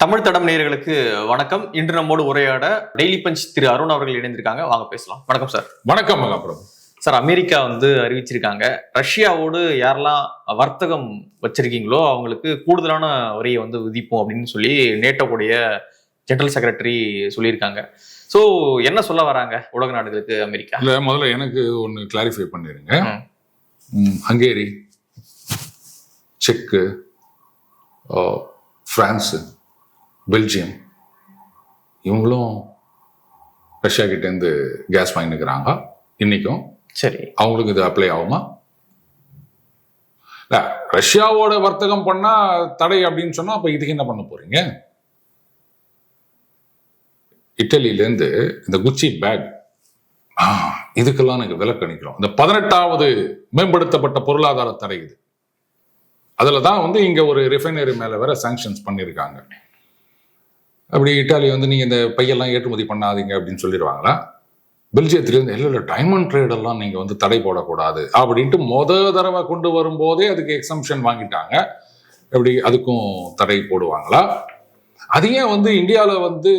தமிழ் தடம் நேயர்களுக்கு வணக்கம். இன்று நம்மோடு உரையாட டெய்லி பஞ்ச் திரு அருண் அவர்கள் இணைந்திருக்காங்க. வாங்க பேசலாம். வணக்கம் சார். வணக்கம் மகாபிரபு. சார், அமெரிக்கா அறிவிச்சிருக்காங்க, ரஷ்யாவோடு யாரெல்லாம் வர்த்தகம் வச்சிருக்கீங்களோ அவங்களுக்கு கூடுதலான வரியை விதிப்போம் அப்படின்னு சொல்லி நேட்டோடைய ஜெனரல் செக்ரட்டரி சொல்லியிருக்காங்க. ஸோ என்ன சொல்ல வராங்க உலக நாடுகளுக்கு அமெரிக்கா? இல்லை, முதல்ல எனக்கு ஒன்று கிளாரிஃபை பண்ணிடுங்க. ஹங்கேரி, செக்கு, பிரான்ஸு, பெல்ஜியம் இவங்களும் ரஷ்யா கிட்டேருந்து கேஸ் வாங்கினுக்கிறாங்க இன்னைக்கும். சரி, அவங்களுக்கு இது அப்ளை ஆகுமா? இல்லை, ரஷ்யாவோட வர்த்தகம் பண்ணா தடை அப்படின்னு சொன்னா அப்ப இதுக்கு என்ன பண்ண போறீங்க? இட்டலியிலேருந்து இந்த குச்சி பேக் இதுக்கெல்லாம் எனக்கு விலக்கு அளிக்கிறோம். இந்த 18வது மேம்படுத்தப்பட்ட பொருளாதார தடை இது. அதில் தான் இங்கே ஒரு ரிஃபைனரி மேலே வேற சாங்ஷன்ஸ் பண்ணியிருக்காங்க. அப்படி இட்டாலி நீங்கள் இந்த பையெல்லாம் ஏற்றுமதி பண்ணாதீங்க அப்படின்னு சொல்லிடுவாங்களா? பெல்ஜியத்திலேருந்து இல்லை டைமண்ட் ட்ரேடெல்லாம் நீங்கள் தடை போடக்கூடாது அப்படின்ட்டு தடவை கொண்டு வரும்போதே அதுக்கு எக்ஸம்ஷன் வாங்கிட்டாங்க. எப்படி அதுக்கும் தடை போடுவாங்களா? அது ஏன் இந்தியாவில்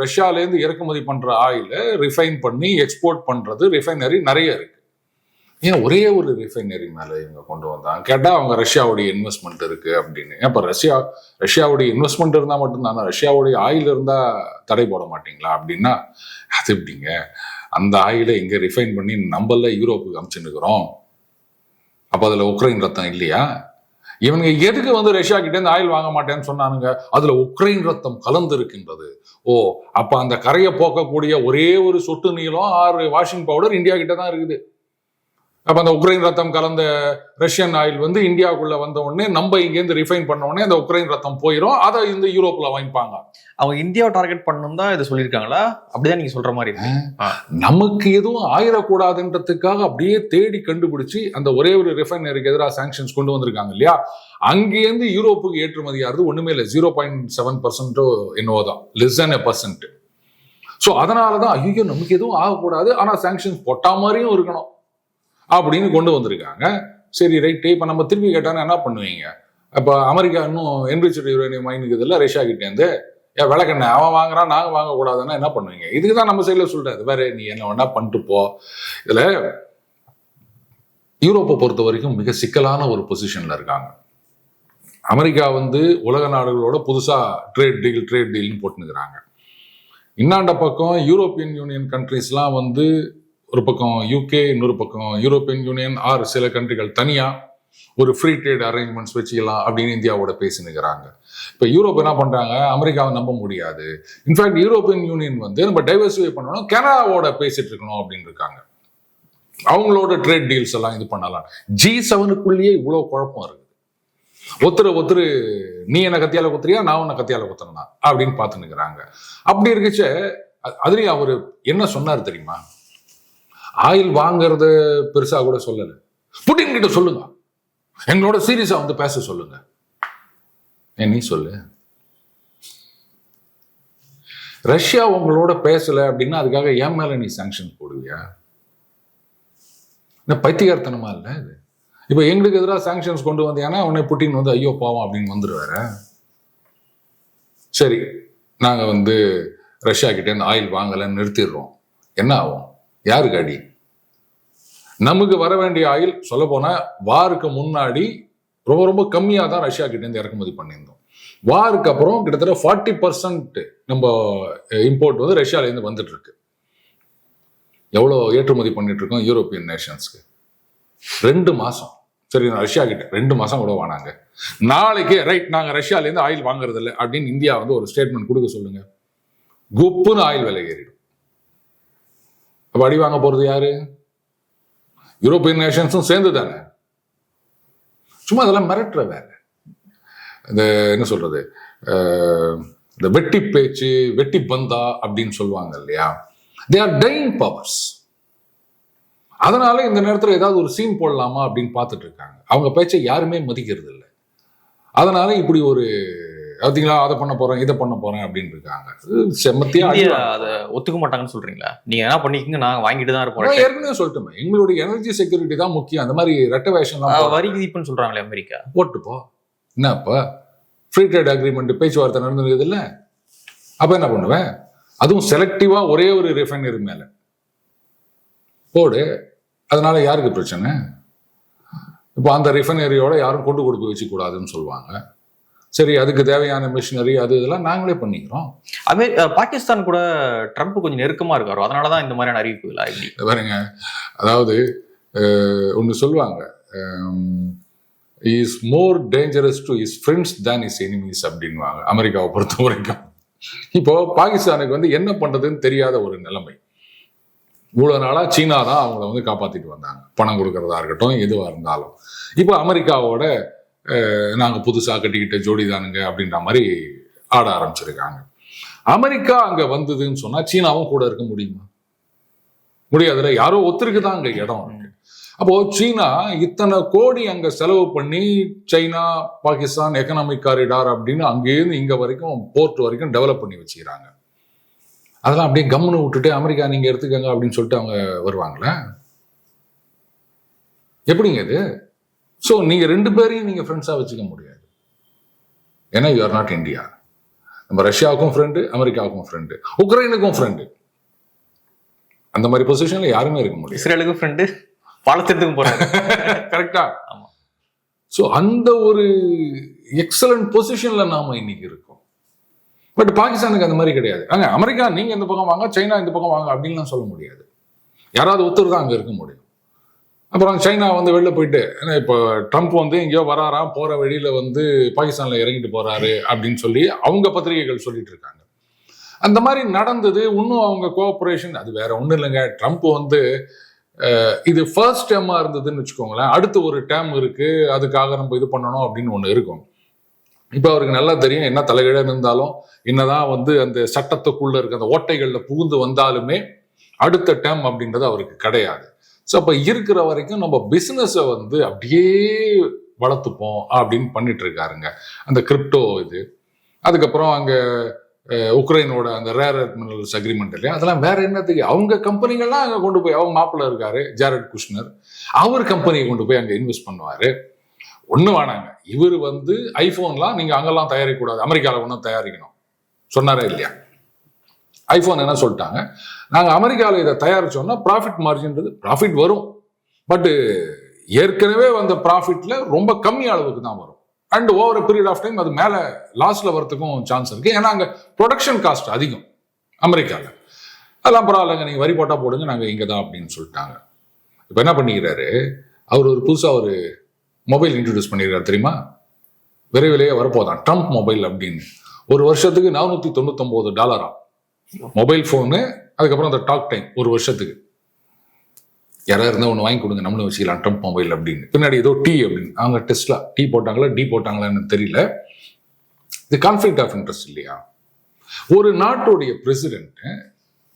ரஷ்யாவிலேருந்து இறக்குமதி பண்ணுற ஆயில ரிஃபைன் பண்ணி எக்ஸ்போர்ட் பண்ணுறது ரிஃபைனரி நிறைய இருக்கு. ஏன் ஒரே ஒரு ரிஃபைனரி மேலே இவங்க கொண்டு வந்தாங்க? கேட்டால் அவங்க ரஷ்யாவுடைய இன்வெஸ்ட்மெண்ட் இருக்கு அப்படின்னு. இப்போ ரஷ்யாவுடைய இன்வெஸ்ட்மெண்ட் இருந்தால் மட்டும்தானே, ரஷ்யாவுடைய ஆயில் இருந்தால் தடை போட மாட்டீங்களா அப்படின்னா அது எப்படிங்க? அந்த ஆயிலை இங்கே ரிஃபைன் பண்ணி நம்மள யூரோப்புக்கு அனுப்பிச்சுன்னுக்கிறோம். அப்போ அதில் உக்ரைன் ரத்தம் இல்லையா? இவங்க எதுக்கு ரஷ்யா கிட்டே இருந்து ஆயில் வாங்க மாட்டேன்னு சொன்னானுங்க? அதுல உக்ரைன் ரத்தம் கலந்து இருக்கின்றது. ஓ, அப்ப அந்த கரையை போக்கக்கூடிய ஒரே ஒரு சொட்டு நீளம் 6 வாஷிங் பவுடர் இந்தியா கிட்ட தான் இருக்குது. அப்ப அந்த உக்ரைன் ரத்தம் கலந்த ரஷ்யன் ஆயில் இந்தியாவுக்குள்ள வந்த உடனே நம்ம இங்கேருந்து ரிஃபைன் பண்ண உடனே அந்த உக்ரைன் ரத்தம் போயிடும். அதை இந்த யூரோப்ல வாங்கிப்பாங்க. அவங்க இந்தியாவை டார்கெட் பண்ணணும் தான் இதை சொல்லியிருக்காங்களா? அப்படிதான் நீங்க சொல்ற மாதிரி நமக்கு எதுவும் ஆயிடக்கூடாதுன்றதுக்காக அப்படியே தேடி கண்டுபிடிச்சு அந்த ஒரே ஒரு ரிஃபைனரிக்கு எதிராக சாங்ஷன்ஸ் கொண்டு வந்திருக்காங்க இல்லையா? அங்கேருந்து யூரோப்புக்கு ஏற்றுமதி ஆகிறது ஒண்ணுமே இல்லை, 0.7% என்னவோதான், <1%. ஸோ அதனாலதான் ஐயோ நமக்கு எதுவும் ஆகக்கூடாது, ஆனா சாங்ஷன்ஸ் போட்டா மாதிரியும் இருக்கணும் அப்படின்னு கொண்டு வந்திருக்காங்க. சரி, ரைட்டு. இப்போ நம்ம திருப்பி கேட்டாங்கன்னா என்ன பண்ணுவீங்க? இப்போ அமெரிக்கா இன்னும் என்ரிச்டு யுரேனியம் வாங்கினது இல்லை ரஷ்யா கிட்டேருந்து. விளக்கண்ண அவன் வாங்குறான், நாங்கள் வாங்கக்கூடாதுன்னா என்ன பண்ணுவீங்க? இதுக்கு தான் நம்ம சைடில் சொல்றாரு, வேற நீ என்ன வேணா பண்ணிட்டு போ. இதுல யூரோப்பை பொறுத்த வரைக்கும் மிக சிக்கலான ஒரு பொசிஷன்ல இருக்காங்க. அமெரிக்கா உலக நாடுகளோட புதுசா ட்ரேட் டீல்னு போட்டுனுக்குறாங்க. இன்னாண்ட பக்கம் யூரோப்பியன் யூனியன் கண்ட்ரிஸ்லாம் ஒரு பக்கம் யூகே, இன்னொரு பக்கம் யூரோப்பியன் யூனியன் ஆர் சில கண்ட்ரிகள் தனியா ஒரு ஃப்ரீ ட்ரேட் அரேஞ்ச்மெண்ட்ஸ் வச்சுக்கலாம் அப்படின்னு இந்தியாவோட பேசினுக்கிறாங்க. இப்போ யூரோப் என்ன பண்றாங்க? அமெரிக்காவை நம்ப முடியாது. இன்ஃபேக்ட் யூரோப்பியன் யூனியன் நம்ம டைவர்சிஃபை பண்ணணும், கனடாவோட பேசிட்டு இருக்கணும் அப்படின்னு இருக்காங்க. அவங்களோட ட்ரேட் டீல்ஸ் எல்லாம் இது பண்ணலாம். G7க்குள்ளேயே இவ்வளவு குழப்பம் இருக்குது. ஒருத்தர் நீ என்ன கத்தியால குத்துறியா, நான் உன்னை கத்தியால குத்துறனா அப்படின்னு பார்த்துன்னுக்கிறாங்க. அப்படி இருக்குச்ச அதுலயும் அவரு என்ன சொன்னார் தெரியுமா? ஆயில் வாங்கறத பெருசா கூட சொல்லல. புட்டின் கிட்ட சொல்லுங்க, எங்களோட சீரியஸா பேச சொல்லுங்க. நீ சொல்லு. ரஷ்யா உங்களோட பேசல அப்படின்னா அதுக்காக என் மேல நீ சாங்ஷன் போடுவியா? பைத்தியகார்த்தனமா இல்ல இது? இப்ப எங்களுக்கு எதிராக சாங்ஷன்ஸ் கொண்டு வந்தியானா உடனே புட்டின் ஐயோ பாவம் அப்படின்னு வந்துருவார. சரி, நாங்க ரஷ்யா கிட்ட இருந்து ஆயில் வாங்கலன்னு நிறுத்திடுறோம். என்ன ஆகும்? யாருக்கு அடி? நமக்கு வர வேண்டிய ஆயில் சொல்ல போனா வாருக்கு முன்னாடி ரொம்ப ரொம்ப கம்மியா தான் ரஷ்யா கிட்ட இருந்து இறக்குமதி பண்ணியிருந்தோம். வாருக்கு அப்புறம் கிட்டத்தட்ட 40% நம்ம இம்போர்ட் ரஷ்யால இருந்து வந்துட்டு இருக்கு. எவ்வளவு ஏற்றுமதி பண்ணிட்டு இருக்கோம் யூரோப்பியன் நேஷன்ஸ்க்கு? 2 மாசம். சரி, ரஷ்யா கிட்ட 2 மாசம் கூட வானாங்க. நாளைக்கு ரைட் நாங்க ரஷ்யால இருந்து ஆயில் வாங்குறது இல்லை அப்படின்னு இந்தியா ஒரு ஸ்டேட்மெண்ட் கொடுக்க சொல்லுங்க. குப்புன்னு ஆயில் விலை ஏறிடும். அப்ப அடி வாங்க போறது யாரு? யூரோப்பியன் நேஷன்ஸும் சேர்ந்து தானே. சும்மா அதெல்லாம் மிரட்டுற வேற. இந்த என்ன சொல்றது, இந்த வெட்டி பேச்சு, வெட்டி பந்தா அப்படின்னு சொல்லுவாங்க இல்லையா? They are dyeing powers. அதனால இந்த நேரத்தில் ஏதாவது ஒரு சீன் போடலாமா அப்படின்னு பார்த்துட்டு இருக்காங்க. அவங்க பேச்சை யாருமே மதிக்கிறது இல்லை. அதனால இப்படி ஒரு பார்த்தீங்களா, அதை பண்ண போறேன், இதை பண்ண போறேன் அப்படின்னு இருக்காங்க. செம்மத்தியா அதை ஒத்துக்க மாட்டாங்கன்னு சொல்றீங்களா? நீங்க என்ன பண்ணிக்கங்க, நாங்க வாங்கிட்டு தான் இருப்போம். ஏற்கனவே சொல்லிட்டோமே, எங்களுடைய எனர்ஜி செக்யூரிட்டி தான் முக்கியம். அந்த மாதிரி ரெட்ட வேஷம் வரி விதிப்புன்னு சொல்றாங்களே அமெரிக்கா. போட்டுப்போ என்னப்பா ஃப்ரீ ட்ரேட் அக்ரிமெண்ட் பேச்சுவார்த்தை நடந்துருக்குது இல்லை? அப்ப என்ன பண்ணுவேன்? அதுவும் செலக்டிவா ஒரே ஒரு ரிஃபைனரி மேல போடு. அதனால யாருக்கு பிரச்சனை? இப்போ அந்த ரிஃபைனரியோட யாரும் கொண்டு கொடுக்க வச்சுக்கூடாதுன்னு சொல்லுவாங்க. சரி, அதுக்கு தேவையான மிஷினரி அது இதெல்லாம் நாங்களே பண்ணிக்கிறோம். பாகிஸ்தான் கூட ட்ரம்ப் கொஞ்சம் நெருக்கமா இருக்காரு, அதனாலதான் இந்த மாதிரியான அறிவிப்புகளா? பாருங்க, அதாவது ஒன்று சொல்லுவாங்க, is more dangerous to is friends than is enemies அப்படின்வாங்க அமெரிக்காவை பொறுத்த வரைக்கும். இப்போ பாகிஸ்தானுக்கு வந்து என்ன பண்றதுன்னு தெரியாத ஒரு நிலைமை. இவ்வளவு நாளா சீனா தான் அவங்கள வந்து காப்பாத்திட்டு வந்தாங்க, பணம் கொடுக்கறதா இருக்கட்டும், எதுவா இருந்தாலும். இப்போ அமெரிக்காவோட நாங்க புதுசா கட்டிக்கிட்ட ஜோடிதானுங்க அப்படின்ற மாதிரி ஆட ஆரம்பிச்சிருக்காங்க. அமெரிக்கா அங்க வந்ததுன்னு சொன்னா சீனாவும் கூட இருக்க முடியுமா? முடியாதுல. யாரோ ஒருத்தருக்கு அங்க இடம் இருக்கு. அப்போ சீனா இத்தனை கோடி அங்க செலவு பண்ணி சைனா பாகிஸ்தான் எக்கனாமிக் காரிடார் அப்படின்னு அங்கேயிருந்து இங்க வரைக்கும் போர்ட் வரைக்கும் டெவலப் பண்ணி வச்சுக்கிறாங்க. அதெல்லாம் அப்படியே கம்முன்னு விட்டுட்டு அமெரிக்கா நீங்க எடுத்துக்கங்க அப்படின்னு சொல்லிட்டு அவங்க வருவாங்களே? எப்படிங்க இது? ஸோ நீங்க ரெண்டு பேரையும் நீங்க ஃப்ரெண்ட்ஸா வச்சுக்க முடியாது. ஏன்னா யூ ஆர் நாட் இந்தியா. நம்ம ரஷ்யாவுக்கும் ஃப்ரெண்டு, அமெரிக்காவுக்கும் ஃப்ரெண்டு, உக்ரைனுக்கும் ஃப்ரெண்டு. அந்த மாதிரி பொசிஷன்ல யாருமே இருக்க முடியாது. இஸ்ரேலுக்கும் ஃப்ரெண்டு, பாலஸ்தீனத்துக்கும் போறாங்க. கரெக்டா? ஸோ அந்த ஒரு எக்ஸலண்ட் பொசிஷன்ல நாம இன்னைக்கு இருக்கோம். பட் பாகிஸ்தானுக்கு அந்த மாதிரி கிடையாது. அங்க அமெரிக்கா நீங்க இந்த பக்கம் வாங்க, சைனா இந்த பக்கம் வாங்க அப்படின்லாம் சொல்ல முடியாது. யாராவது ஒருத்தர் தான் அங்க இருக்க முடியும். அப்புறம் சைனா வந்து வெளில போயிட்டு, இப்போ ட்ரம்ப் வந்து எங்கேயோ வராராம், போற வழியில வந்து பாகிஸ்தான்ல இறங்கிட்டு போறாரு அப்படின்னு சொல்லி அவங்க பத்திரிகைகள் சொல்லிட்டு இருக்காங்க. அந்த மாதிரி நடந்தது. இன்னும் அவங்க கோஆபரேஷன் அது வேற ஒன்றும் இல்லைங்க. ட்ரம்ப் வந்து இது ஃபர்ஸ்ட் டேர்மா இருந்ததுன்னு வச்சுக்கோங்களேன். அடுத்து ஒரு டேர்ம் இருக்கு, அதுக்காக நம்ம இது பண்ணணும் அப்படின்னு ஒன்று இருக்கும். இப்போ அவருக்கு நல்லா தெரியும், என்ன தலைகீழ இருந்தாலும், என்னதான் வந்து அந்த சட்டத்துக்குள்ள இருக்க அந்த ஓட்டைகள்ல புகுந்து வந்தாலுமே அடுத்த டேர்ம் அப்படின்றது அவருக்கு கிடையாது. ஸோ அப்போ இருக்கிற வரைக்கும் நம்ம பிஸ்னஸை வந்து அப்படியே வளர்த்துப்போம் அப்படின்னு பண்ணிட்டு இருக்காருங்க. அந்த கிரிப்டோ இது, அதுக்கப்புறம் அங்கே உக்ரைனோட அந்த ரேர் எர்த் மினரல்ஸ் அக்ரிமெண்ட் இல்லையா, அதெல்லாம் வேற என்னத்துக்கு? அவங்க கம்பெனிகள்லாம் அங்கே கொண்டு போய், அவங்க மாப்பிள்ள இருக்காரு ஜாரட் குஷ்னர், அவர் கம்பெனியை கொண்டு போய் அங்கே இன்வெஸ்ட் பண்ணுவாரு. ஒன்றும் வேணாங்க, இவர் வந்து ஐஃபோன்லாம் நீங்கள் அங்கெல்லாம் தயாரிக்கக்கூடாது, அமெரிக்காவில் ஒன்றும் தயாரிக்கணும் சொன்னாரே இல்லையா? ஐஃபோன் என்ன சொல்லிட்டாங்க, நாங்கள் அமெரிக்காவில் இதை தயாரிச்சோம்னா ப்ராஃபிட் மார்ஜின்றது ப்ராஃபிட் வரும், பட்டு ஏற்கனவே வந்த ப்ராஃபிட்ல ரொம்ப கம்மி அளவுக்கு தான் வரும். And over period of time அது மேலே லாஸ்ல வரதுக்கும் சான்ஸ் இருக்கு. ஏன்னா அங்கே ப்ரொடக்ஷன் காஸ்ட் அதிகம் அமெரிக்காவில். அதெல்லாம் பரவாயில்லைங்க, நீங்கள் வரி போட்டால் போடுங்க, நாங்கள் இங்கே தான் அப்படின்னு சொல்லிட்டாங்க. இப்போ என்ன பண்ணிக்கிறாரு, அவர் ஒரு புதுசாக ஒரு மொபைல் இன்ட்ரடியூஸ் பண்ணியிருக்காரு தெரியுமா? விரைவிலேயே வரப்போதான் ட்ரம்ப் மொபைல் அப்படின்னு. ஒரு வருஷத்துக்கு $499 மொபைல் ஃபோனு, அதுக்கப்புறம் அந்த டாக் டைம் ஒரு வருஷத்துக்கு. யாராவது இருந்தால் ஒன்று வாங்கி கொடுங்க, நம்மளும் வச்சுக்கலாம் ட்ரம்ப் மொபைல் அப்படின்னு. பின்னாடி ஏதோ டீ அப்படின்னு, அவங்க டெஸ்ட்லா டீ போட்டாங்களா டி போட்டாங்களான்னு தெரியல. இது கான்ஃப்ளிக்ட் ஆஃப் இன்ட்ரெஸ்ட் இல்லையா? ஒரு நாட்டுடைய பிரசிடென்ட்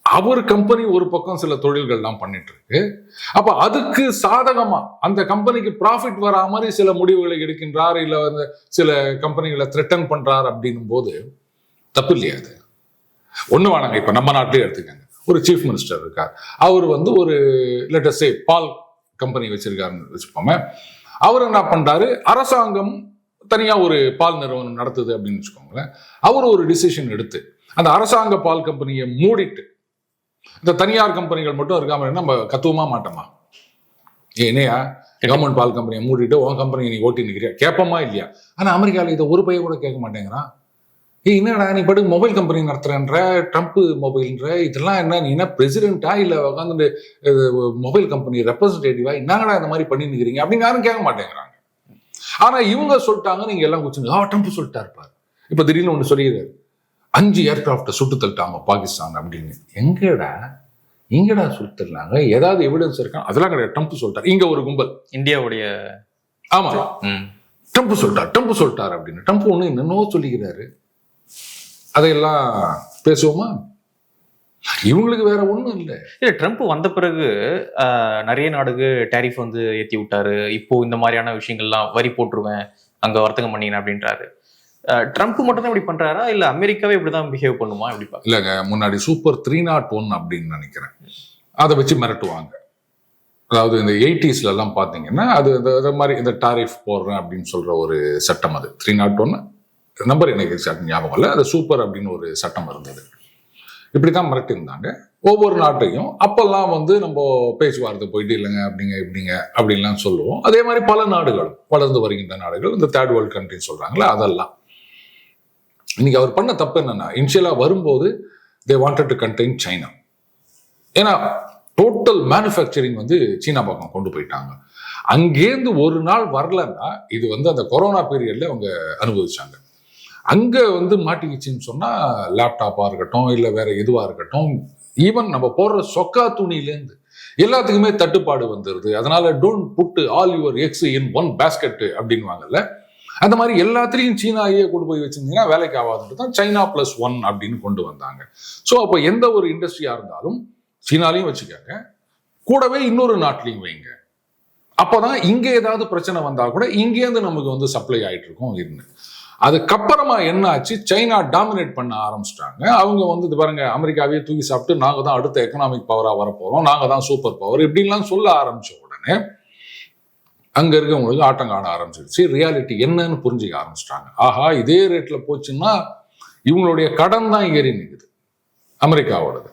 அவர் கம்பெனி ஒரு பக்கம் சில தொழில்கள்லாம் பண்ணிட்டு இருக்கு. அப்ப அதுக்கு சாதகமா அந்த கம்பெனிக்கு ப்ராஃபிட் வரா மாதிரி சில முடிவுகளை எடுக்கின்றார், இல்ல வந்து சில கம்பெனிகளை த்ரெட்டன் பண்றார் அப்படின்னும் போது தப்பு இல்லையா? அது ஒண்ணு வேணாங்க. இப்ப நம்ம நாட்டிலே எடுத்துக்கங்க, ஒரு சீஃப் மினிஸ்டர் இருக்கார், அவர் வந்து ஒரு லெட்டஸ் சே பால் கம்பெனி வச்சிருக்காருன்னு வச்சுப்போமே. அவர் என்ன பண்றாரு, அரசாங்கம் தனியா ஒரு பால் நிறுவனம் நடத்துது அப்படின்னு வச்சுக்கோங்களேன். அவர் ஒரு டிசிஷன் எடுத்து அந்த அரசாங்க பால் கம்பெனியை மூடிட்டு இந்த தனியார் கம்பெனிகள் மட்டும் இருக்காம நம்ம கத்துவமா மாட்டோமா? ஏனையா கவர்மெண்ட் பால் கம்பெனியை மூடிட்டு உன் கம்பெனி நீ ஓட்டி நிற்கிறியா கேட்போமா இல்லையா? ஆனா அமெரிக்காவில் இதை ஒரு பைய கூட கேட்க மாட்டேங்கிறான். என்னடா நீ படு மொபைல் கம்பெனி நடத்துறன்ற, ட்ரம்ப் மொபைல்ன்ற, இதெல்லாம் என்ன, நீ என்ன பிரசிடென்டா இல்ல உட்காந்து மொபைல் கம்பெனி ரெப்ரஸன்டேட்டிவா, என்னங்கடா இந்த மாதிரி பண்ணி நிற்கிறீங்க அப்படின்னு யாரும் கேட்க மாட்டேங்கிறாங்க. ஆனா இவங்க சொல்லிட்டாங்க, நீங்க எல்லாம் குச்சிங்க ட்ரம்ப் சொல்லிட்டா இருப்பாரு. இப்ப திடீர்னு ஒண்ணு சொல்லிடுறாரு, 5 ஏர்கிராப்ட சுட்டு தள்ளிட்டாங்க பாகிஸ்தான் அப்படின்னு. எங்கடா சுட்டு தள்ளாங்க? ஏதாவது எவிடன்ஸ் இருக்கா? அதெல்லாம் கிடையாது, ட்ரம்ப் சொல்லிட்டார். இங்க ஒரு கும்பல் இந்தியாவுடைய, ஆமா ட்ரம்ப் சொல்லிட்டார் அப்படின்னு. ட்ரம்ப் ஒண்ணு என்னன்னோ சொல்லிக்கிறாரு, அதையெல்லாம் பேசுவோமா? இவங்களுக்கு வேற ஒண்ணும் இல்லை. ட்ரம்ப் வந்த பிறகு நிறைய நாடுக்கு டேரிஃப் வந்து ஏத்தி விட்டாரு. இப்போ இந்த மாதிரியான விஷயங்கள்லாம் வரி போட்டுருவேன் அங்க வர்த்தகம் பண்ணீங்க அப்படின்றாரு. ட்ரம்ப் மட்டும் தான் இப்படி பண்றாரா, இல்ல அமெரிக்காவே இப்படிதான் பிஹேவ் பண்ணுமா? இப்படி இல்லங்க, முன்னாடி சூப்பர் 301 அப்படின்னு நினைக்கிறேன், அதை வச்சு மிரட்டுவாங்க. அதாவது இந்த 80s எல்லாம் பாத்தீங்கன்னா அது மாதிரி இந்த டாரிஃப் போடுறேன் அப்படின்னு சொல்ற ஒரு சட்டம், அது 301. நம்பர் எனக்கு எக்ஸாக்ட் ஞாபகம் இல்லை, அது சூப்பர் அப்படின்னு ஒரு சட்டம் இருந்தது. இப்படித்தான் மிரட்டியிருந்தாங்க ஒவ்வொரு நாட்டையும். அப்பெல்லாம் வந்து நம்ம பேச்சுவார்த்தை போயிட்டு இல்லைங்க அப்படிங்க இப்படிங்க அப்படின்லாம் சொல்லுவோம். அதே மாதிரி பல நாடுகளும் வளர்ந்து வருகின்ற நாடுகள், இந்த தேர்ட் வேர்ல்ட் கண்ட்ரின்னு சொல்றாங்களே அதெல்லாம். இன்னைக்கு அவர் பண்ண தப்பு என்னன்னா, இனிஷியலா வரும்போது they wanted to contain China. ஏன்னா டோட்டல் மேனுஃபேக்சரிங் வந்து சீனா பக்கம் கொண்டு போயிட்டாங்க. அங்கேருந்து ஒரு நாள் வரலன்னா, இது வந்து அந்த கொரோனா பீரியட்ல அவங்க அனுபவிச்சாங்க. அங்க வந்து மாட்டிக்கிச்சின்னு சொன்னா லேப்டாப்பா இருக்கட்டும், இல்லை வேற எதுவா இருக்கட்டும், ஈவன் நம்ம போடுற சொக்கா துணியிலேருந்து எல்லாத்துக்குமே தட்டுப்பாடு வந்துருது. அதனால don't put all your eggs in one basket அப்படின்வாங்கல்ல, அந்த மாதிரி எல்லாத்திலையும் சீனாயே கொண்டு போய் வச்சிருந்தீங்கன்னா வேலைக்கு ஆகாதுன்றது தான் சைனா +1 அப்படின்னு கொண்டு வந்தாங்க. ஸோ அப்போ எந்த ஒரு இண்டஸ்ட்ரியா இருந்தாலும் சீனாலையும் வச்சுக்காங்க, கூடவே இன்னொரு நாட்டிலையும் வைங்க. அப்போதான் இங்க ஏதாவது பிரச்சனை வந்தா கூட இங்கேருந்து நமக்கு வந்து சப்ளை ஆயிட்டு இருக்கும் இருந்து. அதுக்கப்புறமா என்ன ஆச்சு, சைனா டாமினேட் பண்ண ஆரம்பிச்சிட்டாங்க. அவங்க வந்து இது பாருங்க, அமெரிக்காவே தூக்கி சாப்பிட்டு நாங்க தான் அடுத்த எக்கனாமிக் பவரா வரப்போறோம், நாங்க தான் சூப்பர் பவர் இப்படின்லாம் சொல்ல ஆரம்பிச்ச உடனே அங்க இருக்கவங்களுக்கு ஆட்டம் காண ஆரம்பிச்சிருச்சு. ரியாலிட்டி என்னன்னு புரிஞ்சுக்க ஆரம்பிச்சிட்டாங்க. ஆஹா, இதே ரேட்ல போச்சுன்னா இவங்களுடைய கடன் தான் ஏறி நிற்குது அமெரிக்காவோடது.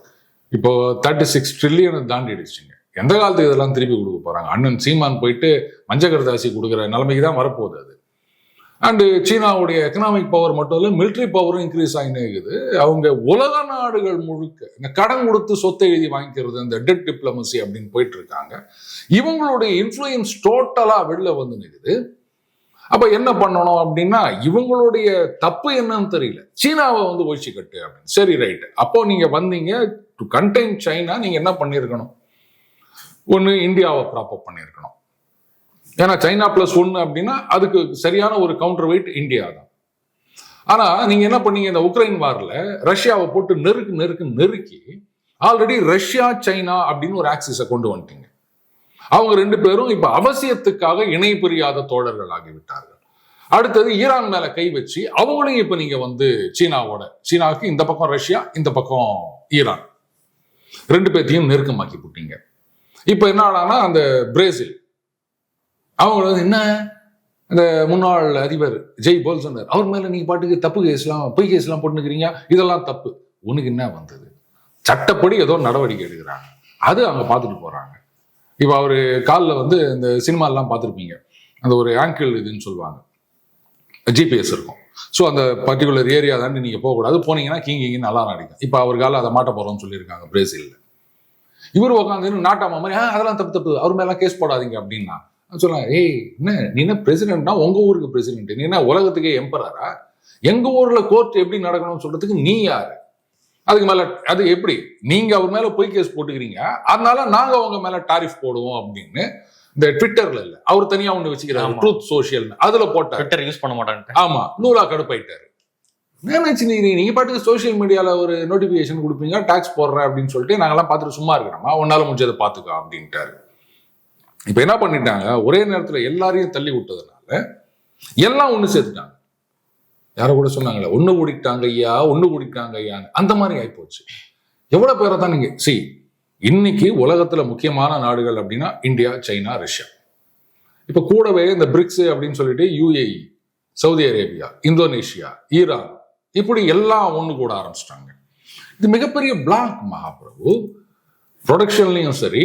இப்போ 36 ட்ரில்லியன் தாண்டிடுச்சுங்க. எந்த காலத்துக்கு இதெல்லாம் திருப்பி கொடுக்க போறாங்க? அண்ணன் சீமான் போயிட்டு மஞ்சக்கரதாசி கொடுக்குற நிலைமைக்கு தான் வரப்போகுது அது. அண்டு சீனாவுடைய எக்கனாமிக் பவர் மட்டும் இல்லை, மிலிட்ரி பவரும் இன்க்ரீஸ் ஆகினே இருக்குது. அவங்க உலக நாடுகள் முழுக்க இந்த கடன் கொடுத்து சொத்தை எழுதி வாங்கிக்கிறது, இந்த டெட் டிப்ளமசி அப்படின்னு போயிட்டு இருக்காங்க. இவங்களுடைய இன்ஃப்ளூயன்ஸ் டோட்டலா வெளில வந்து நிற்குது. அப்ப என்ன பண்ணணும் அப்படின்னா, இவங்களுடைய தப்பு என்னன்னு தெரியல, சீனாவை வந்து ஒழிச்சு கட்டு அப்படின்னு. சரி ரைட், அப்போ நீங்க வந்தீங்க டு கண்டெயின் சைனா, நீங்க என்ன பண்ணிருக்கணும்? ஒன்னு இந்தியாவை ப்ராப்பப் பண்ணிருக்கணும். ஏன்னா சைனா +1 அப்படின்னா அதுக்கு சரியான ஒரு கவுண்டர் வெயிட் இந்தியா தான். ஆனா நீங்க என்ன பண்ணீங்க, இந்த உக்ரைன் வார்ல ரஷ்யாவை போட்டு நெருக்கி ஆல்ரெடி ரஷ்யா சைனா அப்படின்னு ஒரு ஆக்சிஸை கொண்டு வந்துட்டீங்க. அவங்க 2 பேரும் இப்ப அவசியத்துக்காக இணை பிரியாத தோழர்கள் ஆகிவிட்டார்கள். அடுத்தது ஈரான் மேல கை வச்சு அவங்களையும் இப்ப நீங்க வந்து சீனாவுக்கு இந்த பக்கம் ரஷ்யா, இந்த பக்கம் ஈரான், 2 பேர்த்தையும் நெருக்கமாக்கி போட்டீங்க. இப்ப என்ன ஆனா அந்த பிரேசில் அவங்க என்ன, அந்த முன்னாள் அதிபர் ஜெய் போல்சனர் அவர் மேல நீங்க பாட்டுக்கு தப்பு கேஸ்லாம் பொய் கேஸ்லாம் போட்டுக்கிறீங்க, இதெல்லாம் தப்பு. உனக்கு என்ன வந்தது? சட்டப்படி ஏதோ நடவடிக்கை எடுக்கிறாங்க, அது அவங்க பார்த்துட்டு போறாங்க. இப்போ அவரு காலில் வந்து இந்த சினிமாலாம் பார்த்துருப்பீங்க, அந்த ஒரு ஆங்கிள் இதுன்னு சொல்லுவாங்க, ஜிபிஎஸ் இருக்கும். ஸோ அந்த பர்டிகுலர் ஏரியா தாண்டி நீங்க போகக்கூடாது, போனீங்கன்னா கிங்கின்னு அலாரம் அடிக்கும். இப்போ அவர் காலில் அதை மாட்ட போறோம்னு சொல்லியிருக்காங்க பிரேசில்ல. இவர் உட்காந்து நாட்டாமா மாதிரி அதெல்லாம் தப்பு, அவர் மேலாம் கேஸ் போடாதீங்க அப்படின்னா சொல்லலாம். ஏய் என்ன, நீ என்ன பிரசிடென்ட்னா உங்க ஊருக்கு பிரசிடென்ட், நீ என்ன உலகத்துக்கே எம்பரரா? எங்க ஊர்ல கோர்ட் எப்படி நடக்கணும்னு சொல்றதுக்கு நீ யாரு? அதுக்கு மேல அது எப்படி நீங்க அவர் மேல பொய் கேஸ் போட்டுக்கிறீங்க, அதனால நாங்க அவங்க மேல டாரிஃப் போடுவோம் அப்படின்னு இந்த ட்விட்டர்ல இல்ல, அவர் தனியா ஒண்ணு வச்சுக்கிறாரு, ட்ரூத் சோஷியல், அதுல போட்டார். ட்விட்டர் யூஸ் பண்ண மாட்டாங்க. ஆமா, நூலா கடுப்பாயிட்டாரு. நினைச்சு நீங்க பாட்டுக்கு சோசியல் மீடியால ஒரு நோட்டிபிகேஷன் கொடுப்பீங்க, டாக்ஸ் போடுறேன் அப்படின்னு சொல்லிட்டு நாங்கெல்லாம் பார்த்துட்டு சும்மா இருக்கிறோமா, உன்னால முடிஞ்சதை பாத்துக்கோ அப்படின்ட்டாரு. இப்ப என்ன பண்ணிட்டாங்க, ஒரே நேரத்துல எல்லாரையும் தள்ளி விட்டதுனால எல்லாம் ஒண்ணு சேர்த்துட்டாங்க. யாரோ கூட சொன்னாங்களே, ஒண்ணு கூடிட்டாங்க ஐயான்னு, அந்த மாதிரி ஆயிப்போச்சு. எவ்வளவு பேரை தான் நீங்க இன்னைக்கு உலகத்துல முக்கியமான நாடுகள் அப்படின்னா இந்தியா, சைனா, ரஷ்யா. இப்ப கூடவே இந்த பிரிக்ஸ் அப்படின்னு சொல்லிட்டு UAE, Saudi Arabia, Indonesia, Iran, இப்படி எல்லாம் ஒண்ணு கூட ஆரம்பிச்சிட்டாங்க. இது மிகப்பெரிய பிளாக் மகாபிரபு. ப்ரொடக்ஷன்லயும் சரி,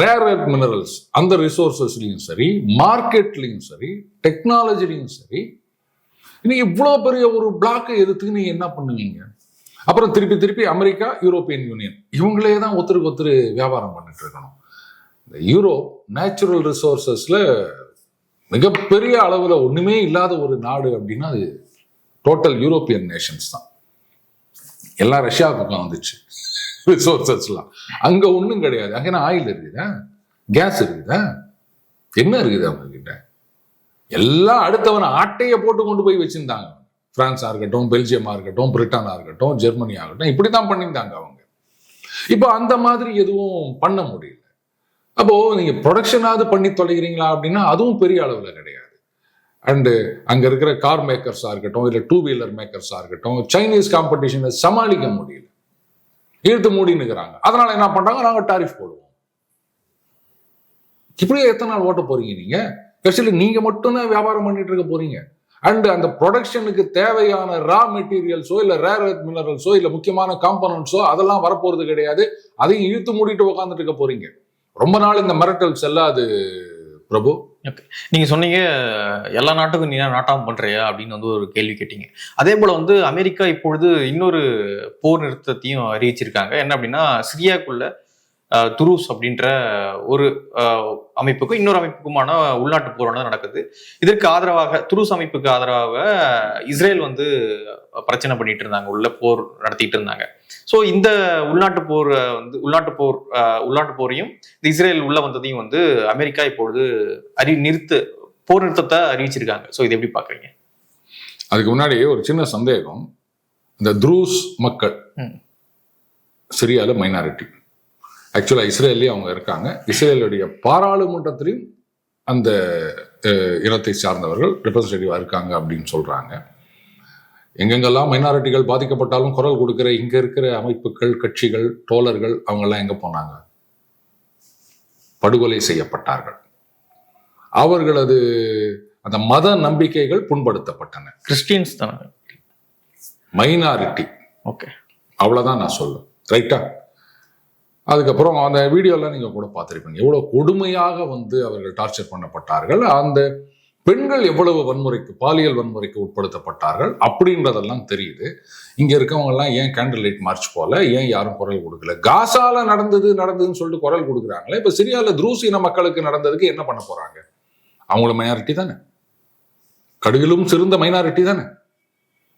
ரேர் எர்த் மினரல்ஸ் அந்த ரிசோர்சஸ்லயும் சரி, மார்க்கெட்லயும் சரி, டெக்னாலஜிலையும் சரி, இன்னைக்கு இவ்வளவு பெரிய ஒரு பிளாக்கை எதிர்த்து நீங்க என்ன பண்ணுவீங்க? அப்புறம் திருப்பி அமெரிக்கா, யூரோப்பியன் யூனியன் இவங்களே தான் ஒருத்தருக்கு வியாபாரம் பண்ணிட்டு இருக்கணும். இந்த யூரோப் நேச்சுரல் ரிசோர்சஸ்ல மிகப்பெரிய அளவுல ஒண்ணுமே இல்லாத ஒரு நாடு அப்படின்னா அது டோட்டல் யூரோப்பியன் நேஷன்ஸ் தான். எல்லாம் ரஷ்யா பக்கம் வந்துச்சு ரிசோர்சஸ்லாம். அங்க ஒண்ணும் கிடையாது. அங்க ஆயில் இருக்குதா, கேஸ் இருக்குதா, என்ன இருக்குது அவங்க கிட்ட? எல்லாம் அடுத்தவன ஆட்டைய போட்டு கொண்டு போய் வச்சிருந்தாங்க. பிரான்ஸா இருக்கட்டும், பெல்ஜியமா இருக்கட்டும், பிரிட்டனா இருக்கட்டும், ஜெர்மனி ஆகட்டும், இப்படித்தான் பண்ணியிருந்தாங்க அவங்க. இப்போ அந்த மாதிரி எதுவும் பண்ண முடியல. அப்போ நீங்க ப்ரொடக்ஷனாவது பண்ணி தொலைகிறீங்களா அப்படின்னா அதுவும் பெரிய அளவுல கிடையாது. அண்டு அங்க இருக்கிற கார் மேக்கர்ஸா இருக்கட்டும், இல்ல 2 வீலர் மேக்கர்ஸா இருக்கட்டும், சைனீஸ் காம்படிஷனை சமாளிக்க முடியல, இழுத்து மூடின்னு இருக்கிறாங்க. அதனால என்ன பண்றாங்க, நாங்க டாரிஃப் போடுவோம். இப்படியே எத்தனை நாள் ஓட்ட போறீங்க நீங்க? கடைசியில் நீங்க மட்டும்தான் வியாபாரம் பண்ணிட்டு இருக்க போறீங்க. அண்ட் அந்த ப்ரொடக்ஷனுக்கு தேவையான ரா மெட்டீரியல்ஸோ இல்ல ரேர் எர்த் மினரல்ஸோ இல்ல முக்கியமான காம்பனன்ட்ஸோ அதெல்லாம் வரப்போறது கிடையாது. அதையும் இழுத்து மூடிட்டு உட்காந்துட்டு இருக்க போறீங்க. ரொம்ப நாள் இந்த மிரட்டல் செல்லாது பிரபு. நீங்க சொன்னீங்க எல்லா நாட்டுக்கும் நீ நாட்டாம பண்றியா அப்படின்னு வந்து ஒரு கேள்வி கேட்டீங்க. அதே போல வந்து அமெரிக்கா இப்பொழுது இன்னொரு போர் நிறுத்தத்தையும் அறிவிச்சிருக்காங்க. என்ன அப்படின்னா, சிரியாக்குள்ள துருஸ் அப்படின்ற ஒரு அமைப்புக்கும் இன்னொரு அமைப்புக்குமான உள்நாட்டு போராட்டம் நடக்குது. இதற்கு ஆதரவாக, துருஸ் அமைப்புக்கு ஆதரவாக இஸ்ரேல் வந்து பிரச்சனை பண்ணிட்டு இருந்தாங்க, உள்ள போர் நடத்திட்டு இருந்தாங்க. ஸோ இந்த உள்நாட்டு போரையும் இந்த இஸ்ரேல் உள்ள வந்ததையும் வந்து அமெரிக்கா இப்பொழுது போர் நிறுத்தத்தை அறிவிச்சிருக்காங்க. ஸோ இதை எப்படி பாக்குறீங்க? அதுக்கு முன்னாடி ஒரு சின்ன சந்தேகம். இந்த துருஸ் மக்கள் சிரியால மைனாரிட்டி. ஆக்சுவலா இஸ்ரேல்லேயே அவங்க இருக்காங்க. இஸ்ரேலுடைய பாராளுமன்றத்திலையும் அந்த இனத்தை சார்ந்தவர்கள் ரெப்ரசன்டேட்டிவா இருக்காங்க அப்படின்னு சொல்றாங்க. எங்கெங்கெல்லாம் மைனாரிட்டிகள் பாதிக்கப்பட்டாலும் குரல் கொடுக்கிற இங்க இருக்கிற அமைப்புகள், கட்சிகள், தோழர்கள் அவங்க எல்லாம் எங்க போனாங்க? படுகொலை செய்யப்பட்டார்கள். அவர்களது அந்த மத நம்பிக்கைகள் புண்படுத்தப்பட்டன. கிறிஸ்டியன்ஸ் தான் மைனாரிட்டி. ஓகே, அவ்வளவுதான் நான் சொல்லுவேன். ரைட்டா? அதுக்கப்புறம் அந்த வீடியோலாம் நீங்க கூட பார்த்திருப்பீங்க, எவ்வளவு கொடுமையாக வந்து அவர்கள் டார்ச்சர் பண்ணப்பட்டார்கள், அந்த பெண்கள் எவ்வளவு வன்முறைக்கு, பாலியல் வன்முறைக்கு உட்படுத்தப்பட்டார்கள் அப்படின்றதெல்லாம் தெரியுது. இங்க இருக்கவங்க எல்லாம் ஏன் கேண்டில் லைட் மார்ச் போல, ஏன் யாரும் குரல் கொடுக்கல? காசால நடந்ததுன்னு சொல்லிட்டு குரல் கொடுக்குறாங்களே. இப்ப சிரியால துருஸ் இன மக்களுக்கு நடந்ததுக்கு என்ன பண்ண போறாங்க? அவங்கள மைனாரிட்டி தானே, கடுகிலும் சிறந்த மைனாரிட்டி தானே,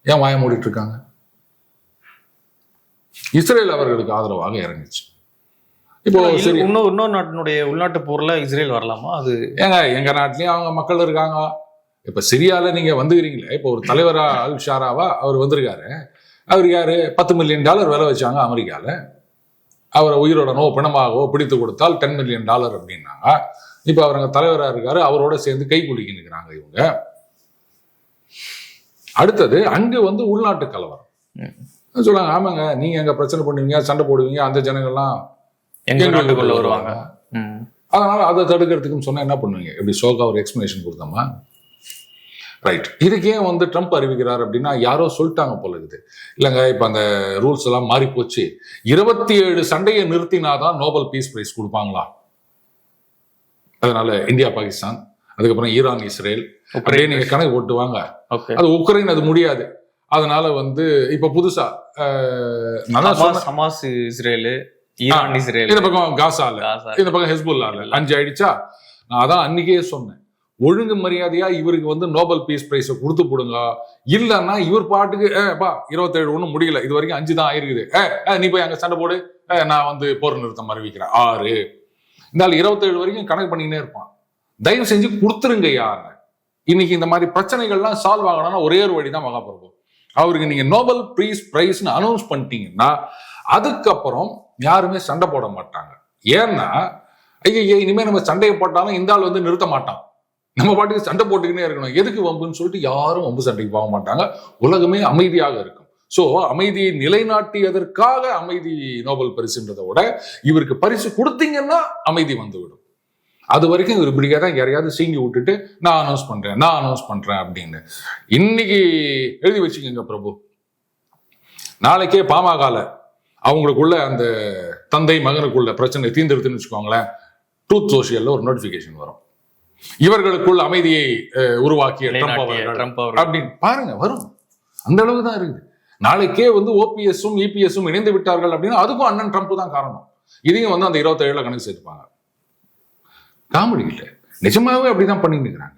ஏன் வாய மூடிட்டு இருக்காங்க? இஸ்ரேல் அவர்களுக்கு ஆதரவாக இறங்குச்சு. இப்போ இன்னொரு நாட்டினுடைய உள்நாட்டு போர்ல இஸ்ரேல் வரலாமா? அது ஏங்க, எங்க நாட்டிலயும் அவங்க மக்கள் இருக்காங்க. இப்ப சிரியால நீங்க வந்துக்கிறீங்களே, இப்போ ஒரு தலைவரா அல் ஷாராவா அவர் வந்திருக்காரு. அவர் யாரு? $10 மில்லியன் விலை வச்சாங்க அமெரிக்கால. அவரை உயிரோடனோ பிணமாகவோ பிடித்து கொடுத்தால் $10 மில்லியன் அப்படின்னாங்க. இப்ப அவர் அங்க தலைவரா இருக்காரு. அவரோட சேர்ந்து கை குலுக்கி நிற்கிறாங்க இவங்க. அடுத்தது அங்க வந்து உள்நாட்டு கலவரம் சொல்றாங்க. ஆமாங்க, நீங்க எங்க பிரச்சனை பண்ணுவீங்க, சண்டை போடுவீங்க, அந்த ஜனங்கள்லாம் எங்க நாட்டுக்குள்ள வருவாங்க. அதனால அதை தடுக்கிறதுக்குன்னு சொன்னா என்ன பண்ணுவீங்க? எப்படி சோகா ஒரு எக்ஸ்பிளனேஷன் கொடுத்தோமா? ரைட். இதுக்கே வந்து ட்ரம்ப் அறிவிக்கிறார் அப்படின்னா யாரோ சொல்லிட்டாங்க போல இருக்குது. இல்லைங்க, இப்ப அந்த ரூல்ஸ் எல்லாம் மாறி போச்சு. 27 சண்டையை நிறுத்தினாதான் நோபல் பீஸ் பிரைஸ் கொடுப்பாங்களா? அதனால இந்தியா, பாகிஸ்தான், அதுக்கப்புறம் ஈரான், இஸ்ரேல், அப்படியே நீங்க கணக்கு போட்டு வாங்க. அது உக்ரைன் அது முடியாது. அதனால வந்து இப்ப புதுசா ஹமாஸ் இஸ்ரேல், ஈரான் இஸ்ரேல், இந்த பக்கம் காசால, இந்த பக்கம் ஹெஸ்புல்லால 5 ஆயிடுச்சா? நான் அதான் அன்னைக்கே சொன்னேன், ஒழுங்கு மரியாதையா இவருக்கு வந்து நோபல் பீஸ் பிரைஸை கொடுத்து போடுங்க. இல்லைன்னா இவர் பாட்டுக்கு 27 ஒன்றும் முடியல, இது வரைக்கும் 5 தான் ஆயிருக்குது, நீ போய் அங்க சண்டை போடு, நான் வந்து போர் நிறுத்தம் அறிவிக்கிறேன் 6. இந்த 27 வரைக்கும் கணக்கு பண்ணிக்கினே இருப்பான். தயவு செஞ்சு கொடுத்துருங்க யாரு. இன்னைக்கு இந்த மாதிரி பிரச்சனைகள்லாம் சால்வ் ஆகணும்னா ஒரே ஒரு வழிதான் மகாபிரபு. அவருக்கு நீங்க நோபல் பீஸ் பிரைஸ்னு அனௌன்ஸ் பண்ணிட்டீங்கன்னா அதுக்கப்புறம் யாருமே சண்டை போட மாட்டாங்க. ஏன்னா ஐயா இனிமே நம்ம சண்டையை போட்டாலும் இந்த ஆள் வந்து நிறுத்த மாட்டான், நம்ம பாட்டுக்கு சண்டை போட்டுக்கினே இருக்கணும், எதுக்கு வம்புன்னு சொல்லிட்டு யாரும் வம்பு சண்டைக்கு போக மாட்டாங்க. உலகமே அமைதியாக இருக்கும். சோ அமைதியை நிலைநாட்டியதற்காக அமைதி நோபல் பரிசுன்றதை விட இவருக்கு பரிசு கொடுத்தீங்கன்னா அமைதி வந்துவிடும். அது வரைக்கும் இவர் இப்படிக்காதான் யாரையாவது சீங்கி விட்டுட்டு நான் அனௌன்ஸ் பண்றேன் அப்படின்னு. இன்னைக்கு எழுதி வச்சுக்கோங்க பிரபு, நாளைக்கே பாமகல அவங்களுக்குள்ள அந்த தந்தை மகனுக்குள்ள பிரச்சனை தீர்ந்துருதுன்னு வச்சுக்கோங்களேன், ட்ரூத் சோஷியல்ல ஒரு நோட்டிபிகேஷன் வரும், இவர்களுக்குள்ள அமைதியை உருவாக்கிய ட்ரம்ப் அப்படின்னு பாருங்க வரும். அந்த அளவுக்கு தான் இருக்குது. நாளைக்கே வந்து ஓபிஎஸும் இபிஎஸும் இணைந்து விட்டார்கள் அப்படின்னா அதுக்கும் அண்ணன் ட்ரம்ப் தான் காரணம். இதையும் வந்து அந்த 27 கணக்கு சேர்த்துப்பாங்க. காமெடி இல்லை, நிஜமாவே அப்படிதான் பண்ணிட்டு இருக்கிறாங்க.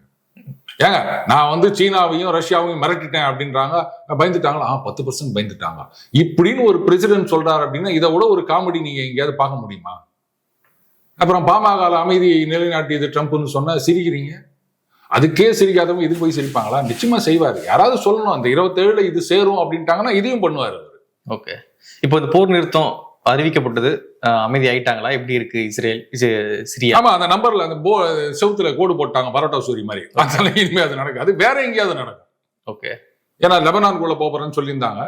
ஏங்க, நான் வந்து சீனாவையும் ரஷ்யாவையும் மிரட்டிட்டேன் அப்படின்றாங்க, பயந்துட்டாங்களா? 10% பயந்துட்டாங்க இப்படின்னு ஒரு பிரசிடென்ட் சொல்றாரு அப்படின்னா இதை விட ஒரு காமெடி நீங்க எங்கேயாவது பார்க்க முடியுமா? அப்புறம் பாமக அமைதியை நிலைநாட்டியது ட்ரம்ப்னு சொன்னா சிரிக்கிறீங்க. அதுக்கே சிரிக்காதவங்க இது போய் சிரிப்பாங்களா? நிச்சயமா செய்வாரு. யாராவது சொல்லணும் அந்த 27 இது சேரும் அப்படின்ட்டாங்கன்னா இதையும் பண்ணுவாரு. ஓகே, இப்போ இந்த போர் நிறுத்தம் அறிவிக்கப்பட்டது, அமைதி ஆயிட்டாங்களா? எப்படி இருக்கு இஸ்ரேல் சிரியா? ஆமா, அந்த நம்பர்ல அந்த செவுத்துல கோடு போட்டாங்க பரோட்டா சூரி மாதிரி. அதனால இனிமே அது நடக்காது, வேற எங்கேயாவது நடக்கும். ஓகே, ஏன்னா லெபனான்குள்ள போறேன்னு சொல்லியிருந்தாங்க.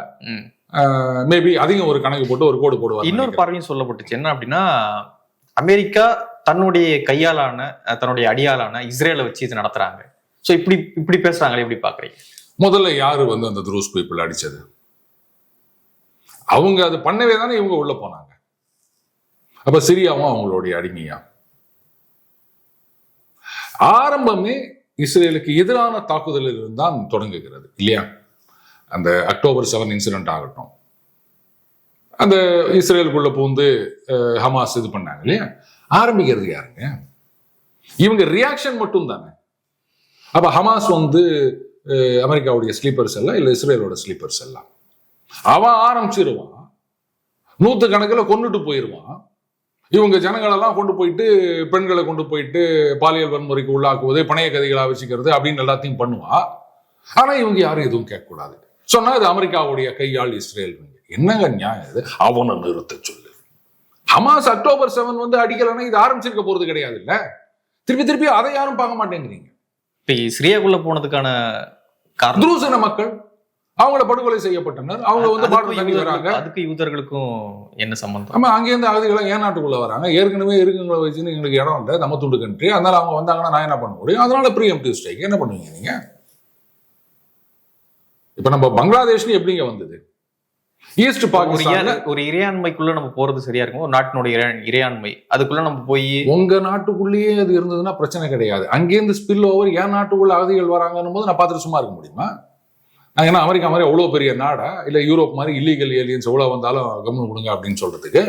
மேபி அதையும் ஒரு கணக்கு போட்டு ஒரு கோடு போடுவாங்க. இன்னொரு பார்வையும் சொல்லப்பட்டுச்சு என்ன அப்படின்னா, அமெரிக்கா தன்னுடைய கையாலான, தன்னுடைய அடியாலான இஸ்ரேலை வச்சு இது நடத்துறாங்க. சோ இப்படி இப்படி பேசுறாங்களே, எப்படி பாக்குறீங்க? முதல்ல யாரு வந்து அந்த த்ரூஸ் பீப்புள் அடிச்சது? அவங்க அது பண்ணவே தானே இவங்க உள்ள போனாங்க. அப்ப சிரியாவும் அவங்களுடைய அடிமையா? ஆரம்பமே இஸ்ரேலுக்கு எதிரான தாக்குதலில் தான் தொடங்குகிறது இல்லையா? அந்த அக்டோபர் 7 இன்சிடென்ட் ஆகட்டும், அந்த இஸ்ரேலுக்குள்ள பூந்து ஹமாஸ் இது பண்ணாங்க இல்லையா? ஆரம்பிக்கிறது யாருங்க? இவங்க ரியாக்ஷன் மட்டும் தானே. அப்ப ஹமாஸ் வந்து அமெரிக்காவுடைய ஸ்லீப்பர்ஸ் எல்லாம் இல்ல இஸ்ரேலோட ஸ்லீப்பர்ஸ் எல்லாம். அவன் ஆரம்பிச்சிருவான், 100 கணக்கில் கொண்டுட்டு போயிருவான். இவங்க ஜனங்களெல்லாம் கொண்டு போயிட்டு, பெண்களை கொண்டு போயிட்டு பாலியல் வன்முறைக்கு உள்ளாக்குவது, பணைய கதைகளா வச்சுக்கிறது அப்படின்னு எல்லாத்தையும் பண்ணுவான். ஆனா இவங்க யாரும் எதுவும் கேட்கக்கூடாது சொன்னா இது அமெரிக்காவுடைய கையாள் இஸ்ரேல். என்னங்க நியாயம் இது? அவனை நிறுத்த சொல்லு. ஹமாஸ் அக்டோபர் 7 வந்து அடிக்கலன்னா இது ஆரம்பிச்சிருக்க போறது கிடையாது இல்ல. திருப்பி அதை யாரும் பார்க்க மாட்டேங்கிறீங்க. சிரியாக்குள்ள போனதுக்கான துருசன மக்கள் அவங்கள படுகொலை செய்யப்பட்டனர். அவங்க வந்து பாட்டு தண்ணி வராங்க. அதுக்கு யூதர்களுக்கும் என்ன சம்பந்தம்? ஆமா, அங்கேருந்து அகதிகளை ஏன் நாட்டுக்குள்ள வராங்க? ஏற்கனவே இருக்குங்களை வச்சுன்னு எங்களுக்கு இடம் இல்லை, நம்ம துண்டு கண்ட்ரி. அதனால அவங்க வந்தாங்கன்னா நான் என்ன பண்ண முடியும்? அதனால ப்ரீஎம்ப்டிவ் ஸ்ட்ரைக் என்ன பண்ணுவீங்க நீங்க? இப்ப நம்ம பங்களாதேஷ்னு எப்படிங்க வந்தது? ஈஸ்ட் பாகிஸ்தான் ஒரு இறையாண்மைக்குள்ள நம்ம போறது சரியா இருக்கும். ஒரு நாட்டினுடைய இறையாண்மை அதுக்குள்ள நம்ம போய் உங்க நாட்டுக்குள்ளேயே அது இருந்ததுன்னா பிரச்சனை கிடையாது. அங்கேருந்து ஸ்பில் ஓவர் என் நாட்டுக்குள்ள அகதிகள் வராங்கன்னு போது நான் பார்த்துட்டு சும்மா இருக்க முடியுமா? ஏன்னா அமெரிக்கா மாதிரி அவ்வளோ பெரிய நாடா? இல்லை யூரோப் மாதிரி இல்லீகல் ஏலியன்ஸ் எவ்வளோ வந்தாலும் கவனம் கொடுங்க அப்படின்னு சொல்றதுக்கு?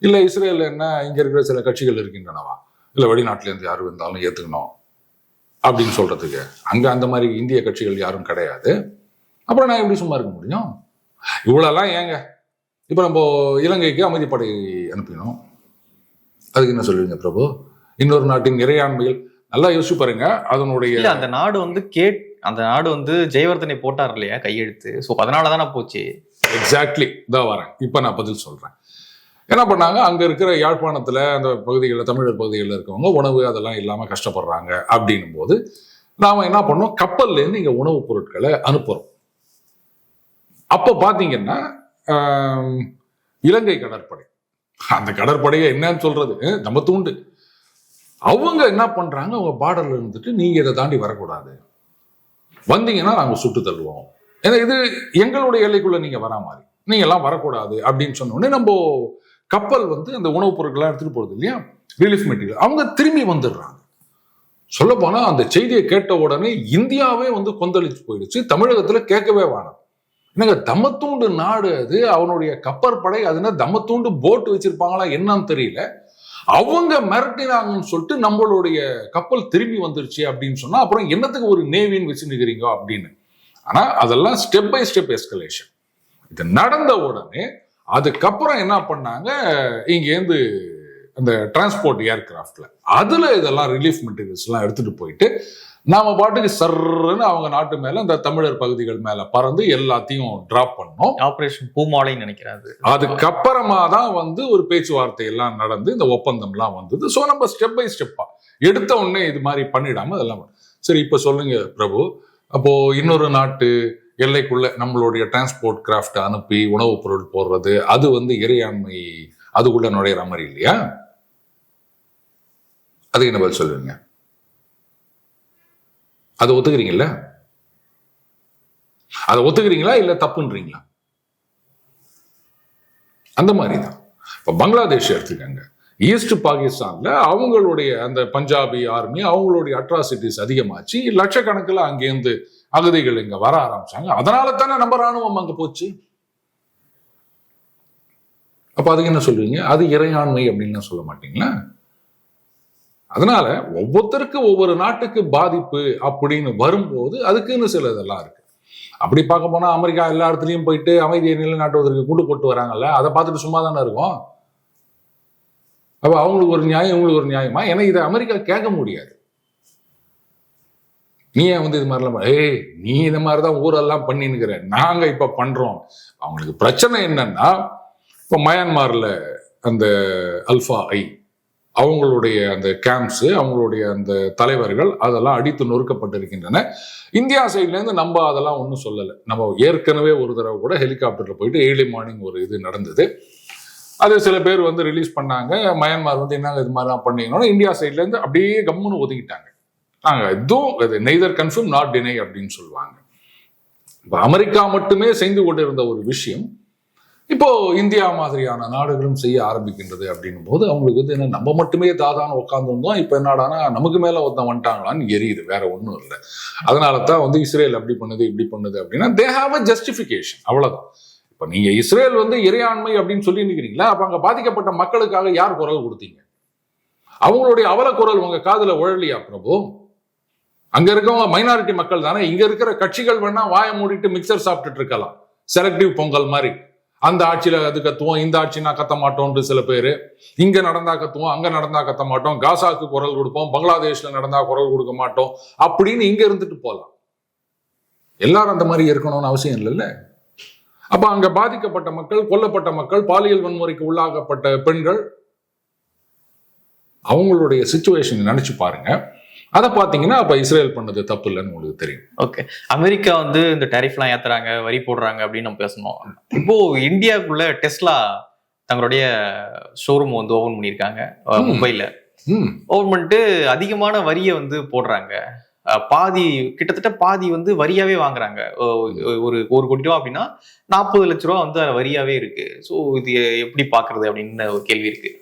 இல்லை இஸ்ரேல் என்ன இங்க இருக்கிற சில கட்சிகள் இருக்கின்றனவா? இல்லை வெளிநாட்டிலேருந்து யாரும் இருந்தாலும் ஏற்றுக்கணும் அப்படின்னு சொல்றதுக்கு? அங்க அந்த மாதிரி இந்திய கட்சிகள் யாரும் கிடையாது. அப்புறம் நான் எப்படி சும்மா இருக்க முடியும்? இவ்வளோலாம் ஏங்க இப்போ நம்ம இலங்கைக்கு அமைதிப்படை அனுப்பினோம், அதுக்கு என்ன சொல்லுவீங்க பிரபு? இன்னொரு நாட்டின் இறையாண்மைகள் நல்லா யோசிச்சு பாருங்க. அதனுடைய அந்த நாடு வந்து அந்த நாடு வந்து ஜெயவர்தனை போட்டார் இல்லையா கையெழுத்து. ஸோ அதனாலதானே போச்சு. எக்ஸாக்ட்லி தான் வரேன். இப்போ நான் பதில் சொல்றேன். என்ன பண்ணாங்க, அங்க இருக்கிற யாழ்ப்பாணத்துல அந்த பகுதிகளில், தமிழர் பகுதிகளில் இருக்கவங்க உணவு அதெல்லாம் இல்லாம கஷ்டப்படுறாங்க அப்படின்னும் போது நாம என்ன பண்ணோம், கப்பல்ல இருந்து இங்க உணவுப் பொருட்களை அனுப்புறோம். அப்போ பாத்தீங்கன்னா இலங்கை கடற்படை, அந்த கடற்படையை என்னன்னு சொல்றது, நம்ம தூண்டு, அவங்க என்ன பண்றாங்க, அவங்க பார்டர்ல இருந்துட்டு நீங்க இதை தாண்டி வரக்கூடாது, வந்தீங்கன்னா நாங்க சுட்டு தள்ளுவோம், ஏன்னா இது எங்களுடைய எல்லைக்குள்ள நீங்க வரா மாதிரி, நீங்க எல்லாம் வரக்கூடாது அப்படின்னு சொன்ன உடனே நம்ம கப்பல் வந்து அந்த உணவுப் பொருட்கள்லாம் எடுத்துட்டு போறது இல்லையா, ரிலீஃப் மெட்டீரியல், அவங்க திரும்பி வந்துடுறாங்க. சொல்ல போனா அந்த செய்தியை கேட்ட உடனே இந்தியாவே வந்து கொந்தளிச்சு போயிடுச்சு. தமிழகத்துல கேட்கவே வேணாம். என்னங்க தம்மத்தூண்டு நாடு அது, அவனுடைய கப்பற்படை, அதுனா தம்மத்தூண்டு போட் வச்சிருப்பாங்களா என்னன்னு தெரியல, அவங்க மிரட்டினாங்கன்னு சொல்லிட்டு நம்மளுடைய கப்பல் திரும்பி வந்துருச்சு அப்படின்னு சொன்னா அப்புறம் என்னத்துக்கு ஒரு நேவின்னு வச்சுருக்கிறீங்க அப்படின்னு. ஆனா அதெல்லாம் ஸ்டெப் பை ஸ்டெப் எஸ்கலேஷன். இது நடந்த உடனே அதுக்கப்புறம் என்ன பண்ணாங்க, இங்கேருந்து அந்த டிரான்ஸ்போர்ட் ஏர்கிராஃப்ட்ல அதுல இதெல்லாம் ரிலீஃப் மெட்டீரியல்ஸ் எல்லாம் எடுத்துட்டு போயிட்டு நாம பாட்டுக்கு சர்ன்னு அவங்க நாட்டு மேல அந்த தமிழர் பகுதிகள் மேல பறந்து எல்லாத்தையும் டிராப் பண்ணோம். ஆபரேஷன் பூமாலைன்னு நினைக்கிறாரு. அதுக்கப்புறமா தான் வந்து ஒரு பேச்சுவார்த்தை எல்லாம் நடந்து இந்த ஒப்பந்தம் எல்லாம் வந்தது. ஸோ நம்ம ஸ்டெப் பை ஸ்டெப்பா எடுத்த உடனே இது மாதிரி பண்ணிடாம அதெல்லாம். சரி, இப்ப சொல்லுங்க பிரபு, அப்போ இன்னொரு நாட்டு எல்லைக்குள்ள நம்மளுடைய டிரான்ஸ்போர்ட் கிராஃப்ட் அனுப்பி உணவுப் பொருள் போடுறது, அது வந்து இறையாண்மை அதுக்குள்ள நுழையிற மாதிரி இல்லையா? அதுக்கு என்ன பதில் சொல்லுவீங்க? அதை ஒத்துக்கிறீங்களா? அதை ஒத்துக்கிறீங்களா இல்ல தப்புன்றீங்களா? அந்த மாதிரிதான் இப்ப பங்களாதேஷ் எடுத்துக்காங்க. ஈஸ்ட் பாகிஸ்தான்ல அவங்களுடைய அந்த பஞ்சாபி ஆர்மி அவங்களுடைய அட்ராசிட்டிஸ் அதிகமாச்சு, லட்சக்கணக்கில் அங்கேருந்து அகதிகள் இங்க வர ஆரம்பிச்சாங்க. அதனால தானே நம்ம ராணுவம் அங்க போச்சு. அப்ப அதுக்கு என்ன சொல்றீங்க? அது இறையாண்மை அப்படின்னு சொல்ல மாட்டீங்களா? அதனால ஒவ்வொருத்தருக்கு ஒவ்வொரு நாட்டுக்கு பாதிப்பு அப்படின்னு வரும்போது அதுக்குன்னு சில இதெல்லாம் இருக்கு. அப்படி பார்க்க போனா அமெரிக்கா எல்லா இடத்துலயும் போயிட்டு அமைதியை நிலைநாட்டுவதற்கு கூட்டு போட்டு வராங்கல்ல, அதை பார்த்துட்டு சும்மா தானே இருக்கும். அப்ப அவங்களுக்கு ஒரு நியாயம் இவங்களுக்கு ஒரு நியாயமா? ஏன்னா இதை அமெரிக்கா கேட்க முடியாது. நீ ஏன் வந்து இது மாதிரிலாம் நீ இந்த மாதிரிதான் ஊரெல்லாம் பண்ணினுக்கிற, நாங்க இப்ப பண்றோம். அவங்களுக்கு பிரச்சனை என்னன்னா, இப்ப மயான்மார்ல அந்த அல்ஃபா ஐ அவங்களுடைய அந்த கேம்ப்ஸ், அவங்களுடைய அந்த தலைவர்கள் அதெல்லாம் அடித்து நொறுக்கப்பட்டிருக்கின்றன. இந்தியா சைட்ல இருந்து நம்ம அதெல்லாம் ஒன்றும் சொல்லலை. நம்ம ஏற்கனவே ஒரு தடவை கூட ஹெலிகாப்டர்ல போயிட்டு ஏர்லி மார்னிங் ஒரு இது நடந்தது. அது சில பேர் வந்து ரிலீஸ் பண்ணாங்க. மயான்மார் வந்து என்னங்க இது மாதிரிலாம் பண்ணீங்கன்னா இந்தியா சைட்ல இருந்து அப்படியே கம்முன்னு ஒதுக்கிட்டாங்க. நாங்க எதுவும் நெய்தர் கன்ஃபார்ம் நாட் டினை அப்படின்னு சொல்லுவாங்க. இப்ப அமெரிக்கா மட்டுமே செய்து கொண்டிருந்த ஒரு விஷயம் இப்போ இந்தியா மாதிரியான நாடுகளும் செய்ய ஆரம்பிக்கின்றது அப்படின்னும் போது அவங்களுக்கு வந்து என்ன, நம்ம மட்டுமே தாதான உட்காந்துருந்தோம், இப்ப என்னடானா நமக்கு மேல ஒருத்தன் வந்துட்டாங்களான்னு எரியுது, வேற ஒன்றும் இல்லை. அதனால தான் வந்து இஸ்ரேல் அப்படி பண்ணுது இப்படி பண்ணுது அப்படின்னா தே ஹாவ் அ ஜஸ்டிஃபிகேஷன், அவ்வளவுதான். இப்ப நீங்க இஸ்ரேல் வந்து இறையாண்மை அப்படின்னு சொல்லி நிக்கிறீங்களா, அப்ப அங்க பாதிக்கப்பட்ட மக்களுக்காக யார் குரல் கொடுத்தீங்க? அவங்களுடைய அவல குரல் உங்க காதுல உழலியா பிரபு? அங்க இருக்கவங்க மைனாரிட்டி மக்கள் தானே. இங்க இருக்கிற கட்சிகள் வேணா வாயை மூடிட்டு மிக்சர் சாப்பிட்டுட்டு இருக்கலாம், செலக்டிவ் பொங்கல் மாதிரி. அந்த ஆட்சியில அது கத்துவோம், இந்த ஆட்சினா கத்த மாட்டோம்னு சில பேரு, இங்க நடந்தா கத்துவோம், அங்க நடந்தா கத்த மாட்டோம், காசாக்கு குரல் கொடுப்போம், பங்களாதேஷ்ல நடந்தா குரல் கொடுக்க மாட்டோம் அப்படின்னு இங்க இருந்துட்டு போலாம். எல்லாரும் அந்த மாதிரி இருக்கணும்னு அவசியம் இல்லைல்ல. அப்ப அங்க பாதிக்கப்பட்ட மக்கள், கொல்லப்பட்ட மக்கள், பாலியல் வன்முறைக்கு உள்ளாகப்பட்ட பெண்கள், அவங்களுடைய சிச்சுவேஷன் நினைச்சு பாருங்க. அதை பாத்தீங்கன்னா அப்ப இஸ்ரேல் பண்ணது தப்பு இல்லைன்னு உங்களுக்கு தெரியும். ஓகே, அமெரிக்கா வந்து இந்த டேரிஃப்லாம் ஏத்துறாங்க, வரி போடுறாங்க அப்படின்னு நம்ம பேசணும். இப்போ இந்தியாவுக்குள்ள டெஸ்லா தங்களுடைய ஷோரூம் வந்து ஓபன் பண்ணியிருக்காங்க மும்பைல. ஓபன் பண்ணிட்டு அதிகமான வரியை வந்து போடுறாங்க. பாதி, கிட்டத்தட்ட பாதி வந்து வரியாவே வாங்குறாங்க. ஒரு 1 கோடி ரூபா அப்படின்னா 40 லட்ச ரூபா வந்து வரியாவே இருக்கு. ஸோ இது எப்படி பாக்குறது அப்படின்னு ஒரு கேள்வி இருக்கு.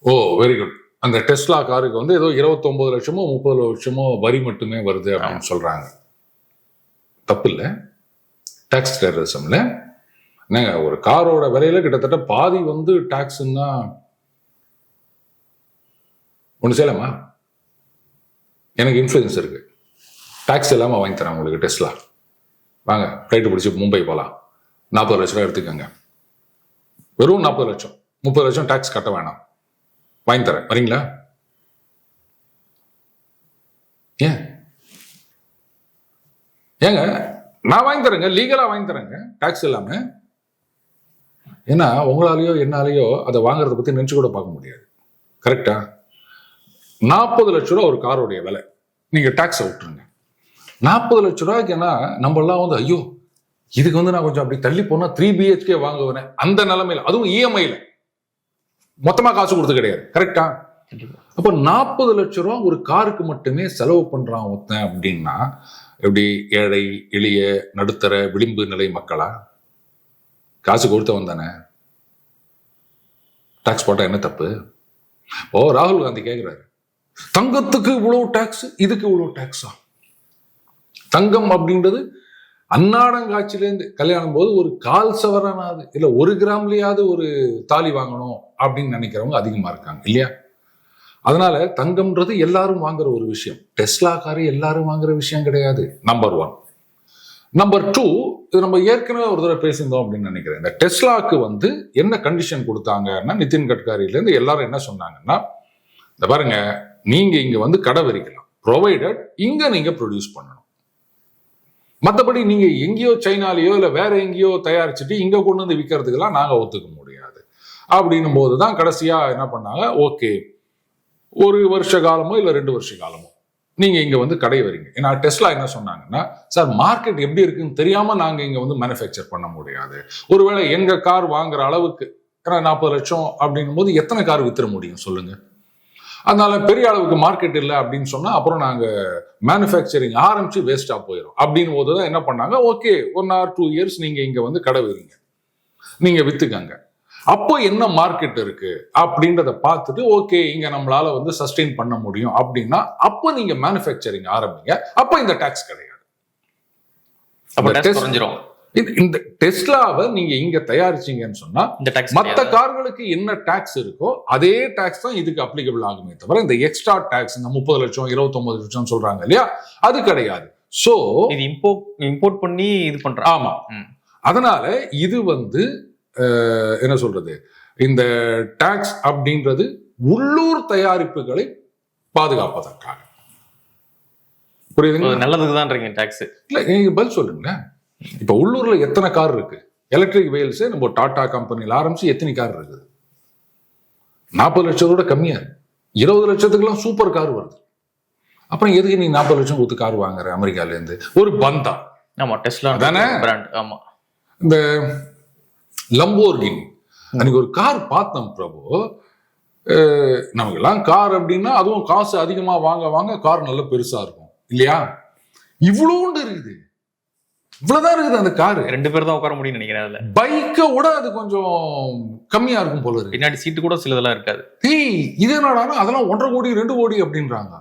ஓ, வெரி குட். அந்த டெஸ்லா காருக்கு வந்து ஏதோ 29 லட்சமோ 30 லட்சமோ வரி மட்டுமே வருது அப்படின்னு சொல்றாங்க. தப்பு இல்லை, டாக்ஸ் டெரரிசம்ல. என்னங்க, ஒரு காரோட விலையில கிட்டத்தட்ட பாதி வந்து டாக்ஸ்ன்னா ஒண்ணு செய்யலாமா? எனக்கு இன்ஃப்ளூயன்ஸ் இருக்கு, டாக்ஸ் இல்லாம வாங்கி தரேன் உங்களுக்கு டெஸ்லா. வாங்க ஃப்ளைட்டு பிடிச்சி மும்பை போகலாம், 40 லட்ச ரூபா எடுத்துக்கோங்க. வெறும் 40 லட்சம், 30 லட்சம் டாக்ஸ் கட்ட வேணாம், வாங்கி தரேன், வரீங்களா? ஏங்க நான் வாங்கி தரேங்க, லீகலா வாங்கி தரேங்க, டாக்ஸ் இல்லாம. ஏன்னா உங்களாலேயோ என்னாலேயோ அதை வாங்குறத பத்தி நினைச்சு கூட பார்க்க முடியாது. கரெக்டா? 40 லட்ச ரூபா ஒரு காரோடைய விலை, நீங்க டாக்ஸ் விட்டுருங்க. 40 லட்ச ரூபாய்க்கு என்ன, நம்ம எல்லாம் வந்து ஐயோ இதுக்கு வந்து நான் கொஞ்சம் அப்படி தள்ளி போனா 3 BHK வாங்குவேன், அந்த நிலைமையில, அதுவும் இஎம்ஐல மொத்தமா காசு கொடுத்து கிடையாது. கரெக்டா? அப்ப 40 லட்ச ரூபா ஒரு காருக்கு மட்டுமே செலவு பண்றான் ஒருத்தன் அப்படின்னா எப்படி ஏழை எளிய நடுத்தர விளிம்பு நிலை மக்களா? காசு கொடுத்தவன் தானே. டாக்ஸ் போட்டா என்ன தப்பு? ஓ, ராகுல் காந்தி கேட்கிறாரு, தங்கத்துக்கு இவ்வளவு டாக்ஸ், இதுக்கு இவ்வளவு டாக்ஸா? தங்கம் அப்படின்றது அன்னாடங்காட்சியிலேருந்து கல்யாணம் போது ஒரு 1/4 சவரனாவது இல்ல 1 கிராம்லயாவது ஒரு தாலி வாங்கணும் அப்படின்னு நினைக்கிறவங்க அதிகமா இருக்காங்க இல்லையா? அதனால தங்கம்ன்றது எல்லாரும் வாங்குற ஒரு விஷயம், டெஸ்லா காரு எல்லாரும் வாங்குற விஷயம் கிடையாது. நம்பர் 1. நம்பர் 2, இது நம்ம ஏற்கனவே ஒரு தடவை பேசியிருந்தோம் அப்படின்னு நினைக்கிறேன். இந்த டெஸ்லாக்கு வந்து என்ன கண்டிஷன் கொடுத்தாங்கன்னா, நிதின் கட்காரில இருந்து எல்லாரும் என்ன சொன்னாங்கன்னா, இந்த பாருங்க, நீங்க இங்க வந்து கடை வரிக்கலாம், ப்ரொவைடட் இங்க நீங்க ப்ரொடியூஸ் பண்ணணும். மற்றபடி நீங்க எங்கேயோ சைனாலேயோ இல்ல வேற எங்கேயோ தயாரிச்சுட்டு இங்க கொண்டு வந்து விற்கிறதுக்கெல்லாம் நாங்க ஒத்துக்க முடியாது அப்படின்னும் போதுதான் கடைசியா என்ன பண்ணாங்க, ஓகே 1 வருஷ காலமோ இல்ல 2 வருஷ காலமோ நீங்க இங்க வந்து கடை வரீங்க. ஏன்னா டெஸ்லா என்ன சொன்னாங்கன்னா, சார் மார்க்கெட் எப்படி இருக்குன்னு தெரியாம நாங்க இங்க வந்து மேனுஃபேக்சர் பண்ண முடியாது. ஒருவேளை எங்க கார் வாங்குற அளவுக்கு, ஏன்னா 40 லட்சம் அப்படின்னும் போது எத்தனை கார் வித்துற முடியும் சொல்லுங்க? அதனால பெரிய அளவுக்கு மார்க்கெட் இல்லை அப்படின்னு சொன்னா அப்புறம் நாங்க மேனுஃபேக்சரிங் ஆரம்பிச்சு வேஸ்டா போயிடும் அப்படின்னு போதுதான் என்ன பண்ணாங்க, ஓகே 1 or 2 years நீங்க இங்க வந்து கடை வைங்க, நீங்க வித்துக்கங்க. அப்போ என்ன மார்க்கெட் இருக்கு அப்படின்றத பார்த்துட்டு ஓகே இங்க நம்மளால வந்து சஸ்டெயின் பண்ண முடியும் அப்படின்னா அப்போ நீங்க மேனுஃபேக்சரிங் ஆரம்பிங்க. அப்போ இந்த டாக்ஸ் கிடையாது. இந்த டெஸ்லாவை நீங்க இங்க தயாரிச்சீங்கன்னு சொன்னா மற்ற கார்களுக்கு என்ன டாக்ஸ் இருக்கோ அதே டாக்ஸ் தான் இதுக்கு அப்ளிகபிள் ஆகுமே தவிர இந்த எக்ஸ்ட்ரா டாக்ஸ், இந்த 30 லட்சம் 29 லட்சம் சொல்றாங்க இல்லையா, அது கிடையாது. சோ இது இம்போர்ட் பண்ணி இது பண்றாங்க. ஆமா, அதனால இது வந்து என்ன சொல்றது, இந்த டாக்ஸ் அப்படின்றது உள்ளூர் தயாரிப்புகளை பாதுகாப்பதற்காக. புரியுதுங்களா? நல்லதுக்கு தான் டாக்ஸ். இல்ல நீங்க பதில் சொல்லுங்க. இப்ப உள்ளூர்ல எத்தனை கார் இருக்கு? எலக்ட்ரிக் வெஹிக்கிள்ஸ் நம்ம டாடா கம்பெனில ஆரம்பிச்சு எத்தனை கார் இருக்குது? 40 லட்சத்தோட கம்மியா இருக்கு. 20 லட்சத்துக்குலாம் சூப்பர் கார் வருது. அப்புறம் எதுக்கு நீ 40 லட்சம் கொடுத்து கார் வாங்குற அமெரிக்கால இருந்து? ஒரு பந்தா. ஆமா, டெஸ்லா தானே பிராண்ட். ஆமா, இந்த லம்போர்கினி அன்னைக்கு ஒரு கார் பார்த்தோம் பிரபு, நமக்கெல்லாம் கார் அப்படின்னா அதுவும் காசு அதிகமா வாங்க கார் நல்ல பெருசா இருக்கும் இல்லையா? இவ்வளோண்டு இருக்குது, இவ்வளவுதான் இருக்குது அந்த காரு. 2 பேர் தான் உட்கார முடியும்னு நினைக்கிறேன். அதுல பைக்கை விட அது கொஞ்சம் கம்மியா இருக்கும் போல இருக்கு. பின்னாடி சீட்டு கூட சிலதெல்லாம் இருக்காது. இது என்னடானா அதெல்லாம் 1.5 கோடி 2 கோடி அப்படின்றாங்க.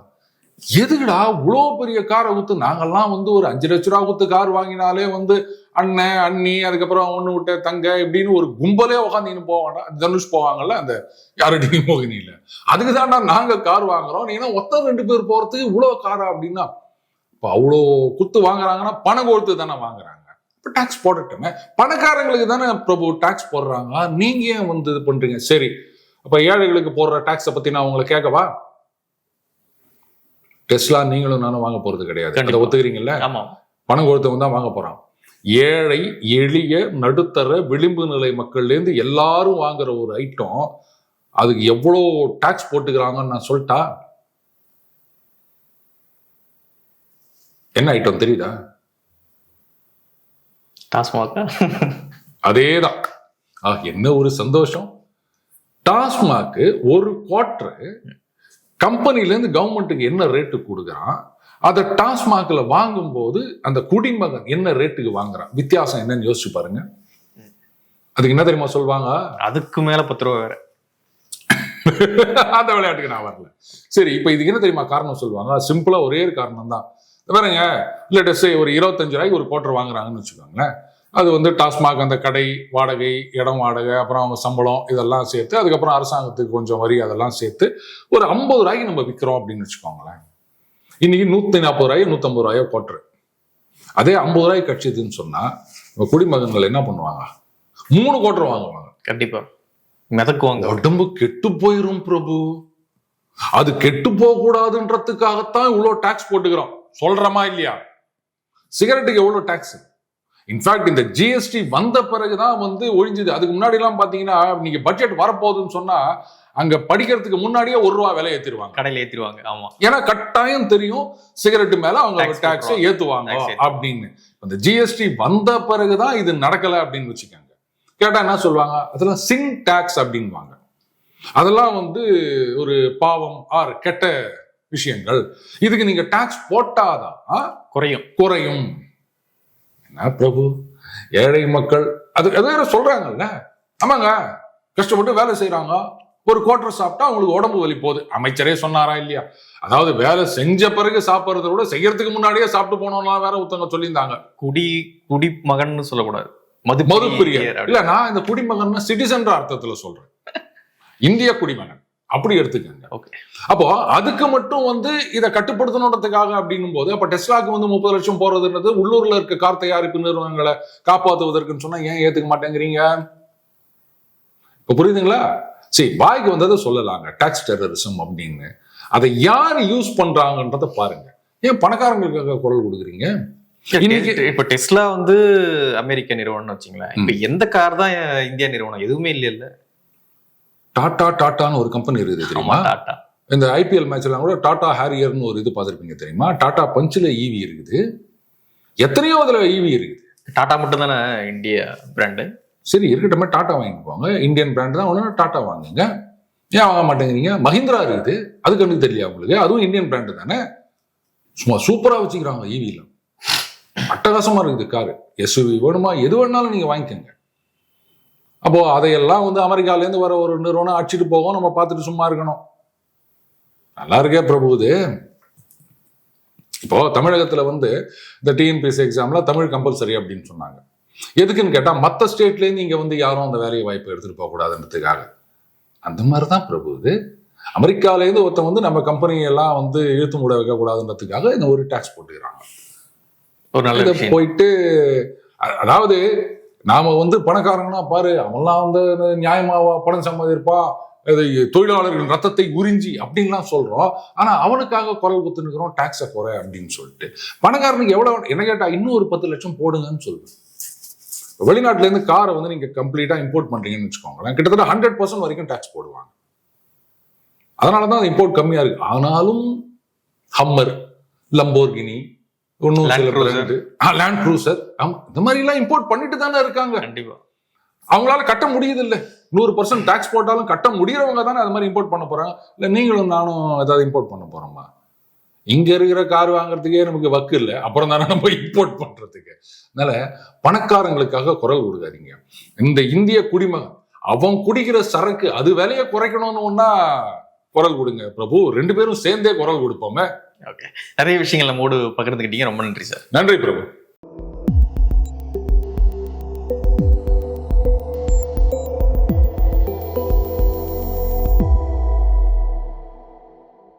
எதுக்குடா இவ்வளோ பெரிய காரை ஊத்து? நாங்கெல்லாம் வந்து ஒரு 5 லட்ச ரூபா ஊத்து கார் வாங்கினாலே வந்து அண்ணன் அண்ணி அதுக்கப்புறம் ஒண்ணு விட்ட தங்க இப்படின்னு ஒரு கும்பலே உட்காந்து போவாண்டா. தனுஷ் போவாங்கல்ல அந்த யாரடி மோகினியில, அதுக்கு தான்டா நாங்க கார் வாங்குறோம். நீங்க ஒருத்தர் 2 பேர் போறதுக்கு இவ்வளவு காரா அப்படின்னா, இப்போ அவ்வளோ குத்து வாங்குறாங்கன்னா பணம் கொடுத்து தானே வாங்குறாங்க. இப்போ டாக்ஸ் போடட்டுமே, பணக்காரங்களுக்கு தானே பிரபு டாக்ஸ் போடுறாங்க. நீங்க ஏன் வந்து இது பண்றீங்க? சரி, அப்ப ஏழைகளுக்கு போடுற டாக்ஸை பத்தி நான் உங்களை கேட்கவா? டெஸ்லா நீங்களும் நானும் வாங்க போறது கிடையாது, அதை ஒத்துக்கிறீங்கல்ல? பணம் கொடுத்தவங்க தான் வாங்க போறான். ஏழை எளிய நடுத்தர விளிம்பு நிலை மக்கள்ல இருந்து எல்லாரும் வாங்குற ஒரு ஐட்டம், அதுக்கு எவ்வளவு டாக்ஸ் போட்டுக்கிறாங்கன்னு நான் சொல்லிட்டா? என்ன ஐட்டம் தெரியுதா? டாஸ்மாக். அதேதான். என்ன ஒரு சந்தோஷம். டாஸ்மாக் ஒரு குவார்டர் கம்பெனில இருந்து கவர்மெண்ட்டுக்கு என்ன ரேட்டு கொடுக்குறான், அதை டாஸ்மாக்ல வாங்கும் போது அந்த குடிமகன் என்ன ரேட்டுக்கு வாங்குறான், வித்தியாசம் என்னன்னு யோசிச்சு பாருங்க. அதுக்கு என்ன தெரியுமா சொல்லுவாங்க? அதுக்கு மேல 10 ரூபா வேற. அந்த விளையாட்டுக்கு நான் வரல. சரி, இப்ப இதுக்கு என்ன தெரியுமா காரணம் சொல்லுவாங்க? சிம்பிளா ஒரே ஒரு காரணம் தான். பாருங்க, லேட்டஸ்ட் ஒரு 25 ரூபாய்க்கு ஒரு குவார்டர் வாங்குறாங்கன்னு வச்சுக்கோங்களேன். அது வந்து டாஸ்மாக் அந்த கடை வாடகை, இடம் வாடகை, அப்புறம் அவங்க சம்பளம் இதெல்லாம் சேர்த்து, அதுக்கப்புறம் அரசாங்கத்துக்கு கொஞ்சம் வரி அதெல்லாம் சேர்த்து ஒரு 50 ரூபாய்க்கு நம்ம விற்கிறோம் அப்படின்னு வச்சுக்கோங்களேன். இன்னைக்கு 140 ரூபாயோ 150 ரூபாயோ போட்டுரு. அதே 50 ரூபாய்க்கு கட்சிதுன்னு சொன்னா நம்ம குடிமகன்கள் என்ன பண்ணுவாங்க? 3 குவார்டர் வாங்குவாங்க. கண்டிப்பா மிதக்குவாங்க. உடம்பு கெட்டு போயிரும் பிரபு. அது கெட்டு போக கூடாதுன்றதுக்காகத்தான் இவ்வளவு டாக்ஸ் போட்டுக்கிறோம். சொல்றமா இல்லையா? சிகரெட்டுக்கு எவ்வளவு டாக்ஸ்? இன்ஃபேக்ட் இந்த ஜிஎஸ்டி வந்த பிறகுதான் வந்து ஒழிஞ்சுது. அதுக்கு முன்னாடி எல்லாம் பாத்தீங்கன்னா நீங்க பட்ஜெட் வரப்போகுதுன்னு சொன்னா அங்க படிக்கிறதுக்கு முன்னாடியே 1 ரூபா விலை ஏத்திடுவாங்க, கடையில ஏத்திடுவாங்க. ஆமா, ஏன்னா கட்டாயம் தெரியும் சிகரெட்டு மேல அவங்க டாக்ஸ் ஏத்துவாங்க அப்படின்னு. இந்த ஜிஎஸ்டி வந்த பிறகுதான் இது நடக்கல அப்படின்னு வச்சுக்கோங்க. கேட்டா என்ன சொல்லுவாங்க? அதெல்லாம் சிங் டாக்ஸ் அப்படின்வாங்க. அதெல்லாம் வந்து ஒரு பாவம் ஆர் கெட்ட விஷயங்கள். இதுக்கு நீங்க டாக்ஸ் போட்டாதான் குறையும். என்ன பிரபு, ஏழை மக்கள் அது வேற சொல்றாங்கல்ல. ஆமாங்க, கஷ்டப்பட்டு வேலை செய்யறாங்க, ஒரு குவார்டர் சாப்பிட்டா அவங்களுக்கு உடம்பு வலி போகுது. அமைச்சரே சொன்னாரா இல்லையா? அதாவது வேலை செஞ்ச பிறகு சாப்பிட்றத விட செய்யறதுக்கு முன்னாடியே சாப்பிட்டு போனோம்னா வேற ஒருத்தவங்க சொல்லியிருந்தாங்க. குடிமகன் சொல்லக்கூடாது, மதுப்பிரியர். இல்ல, நான் இந்த குடிமகன் சிட்டிசன் அர்த்தத்துல சொல்றேன். இந்திய குடிமகன் அப்படி எடுத்துக்கங்க. அப்போ அதுக்கு மட்டும் வந்து இதை கட்டுப்படுத்தணுன்றதுக்காக அப்படின்னும் போது, அப்ப டெஸ்லாக்கு வந்து 30 லட்சம் போறதுன்றது உள்ளூர்ல இருக்க கார் தயாரிப்பு நிறுவனங்களை காப்பாற்றுவதற்குன்னு சொன்னா ஏன் ஏத்துக்க மாட்டேங்கிறீங்க? இப்ப புரியுதுங்களா? சரி, வாய்க்கு வந்ததை சொல்லலாங்க டாக்ஸ் டெரரிசம் அப்படின்னு. அதை யார் யூஸ் பண்றாங்கன்றத பாருங்க. ஏன் பணக்காரங்களுக்காக குரல் கொடுக்குறீங்க? இப்ப டெஸ்லா வந்து அமெரிக்க நிறுவனம் வச்சுங்களேன். இப்ப எந்த கார் தான் இந்தியா நிறுவனம்? எதுவுமே இல்ல. டாட்டான்னு ஒரு கம்பெனி இருக்குது தெரியுமா? இந்த ஐபிஎல் மேட்ச் எல்லாம் கூட டாடா ஹேரியர்னு ஒரு இது பார்த்துருப்பீங்க தெரியுமா? டாடா பஞ்சில் ஈவி இருக்குது, எத்தனையோ அதுல ஈவி இருக்குது. டாடா மட்டும் தானே இந்தியா பிராண்டு? சரி இருக்கட்டுமே, டாடா வாங்கிக்குவாங்க, இந்தியன் பிராண்ட் தான். ஒன்று டாடா வாங்குங்க. ஏன் வாங்க மாட்டேங்கிறீங்க? மஹிந்திரா இருக்குது, அது கண்ணுக்கு தெரியல உங்களுக்கு, அதுவும் இந்தியன் பிராண்டு தானே. சும்மா சூப்பரா வச்சுக்கிறாங்க ஈவில, அட்டகாசமா இருக்குது காரு. எஸ்யூவி வேணுமா, எது வேணாலும் நீங்க வாங்கிக்கோங்க. அப்போ அதையெல்லாம் வந்து அமெரிக்கால இருந்து வர ஒரு நிறுவனம் அடிச்சுட்டு போகும், நம்ம பார்த்துட்டு சும்மா இருக்கணும். நல்லா இருக்கே பிரபு. இது இப்போ தமிழகத்துல வந்து இந்த டிஎன்பிஎஸ்சி எக்ஸாம்ல தமிழ் கம்பல்சரி அப்படின்னு சொன்னாங்க. எதுக்குன்னு கேட்டா மற்ற ஸ்டேட்ல இருந்து இங்க வந்து யாரும் அந்த வேலையை வாய்ப்பு எடுத்துட்டு போக கூடாதுன்றதுக்காக. அந்த மாதிரிதான் பிரபு இது. அமெரிக்கால இருந்து ஒருத்தன் வந்து நம்ம கம்பெனியெல்லாம் வந்து இழுத்து மூட வைக்க கூடாதுன்றதுக்காக இந்த ஒரு டாக்ஸ் போட்டுக்கிறாங்க. போயிட்டு அதாவது நாம வந்து பணக்காரங்கன்னா பாரு, அவன்லாம் வந்து நியாயமா பணம் சம்பாதிப்பா, தொழிலாளர்கள் ரத்தத்தை உறிஞ்சி அப்படின்லாம் சொல்றோம். ஆனா அவனுக்காக குரல் குத்து நிற்கிறோம், டாக்ஸை குறை அப்படின்னு சொல்லிட்டு. பணக்காரனுக்கு எவ்வளவு என்ன கேட்டா இன்னும் ஒரு 10 லட்சம் போடுங்கன்னு சொல்லுவேன். வெளிநாட்டுல இருந்து காரை வந்து நீங்க கம்ப்ளீட்டா இம்போர்ட் பண்றீங்கன்னு வச்சுக்கோங்களேன், கிட்டத்தட்ட 100% வரைக்கும் டாக்ஸ் போடுவாங்க. அதனாலதான் இம்போர்ட் கம்மியா இருக்கு. ஆனாலும் ஹம்மர், லம்போர்கினி, லேண்ட் க்ரூசர் இந்த மாதிரி எல்லாம் இம்போர்ட் பண்ணிட்டு தானே இருக்காங்க. கண்டிப்பா அவங்களால கட்ட முடியுது இல்ல. 100% டாக்ஸ் போட்டாலும் கட்ட முடியறவங்க தானே அது மாதிரி இம்போர்ட் பண்ண போறாங்க. இல்ல நீங்களும் நானும் ஏதாவது இம்போர்ட் பண்ண போறோமா? இங்க இருக்கிற கார் வாங்குறதுக்கே நமக்கு வக்கு இல்லை, அப்புறம் தானே நம்ம இம்போர்ட் பண்றதுக்கு. அதனால பணக்காரங்களுக்காக குரல் கொடுக்காதீங்க. இந்த இந்திய குடிமகன் அவன் குடிக்கிற சரக்கு அது விலையை குறைக்கணும்னு ஒன்னா குரல் கொடுங்க பிரபு. 2 பேரும் சேர்ந்தே குரல் கொடுப்போமே. ஓகே, நிறைய விஷயங்கள் நம்மோடு பகிர்ந்துக்கிட்டீங்க. ரொம்ப நன்றி சார். நன்றி பிரபு.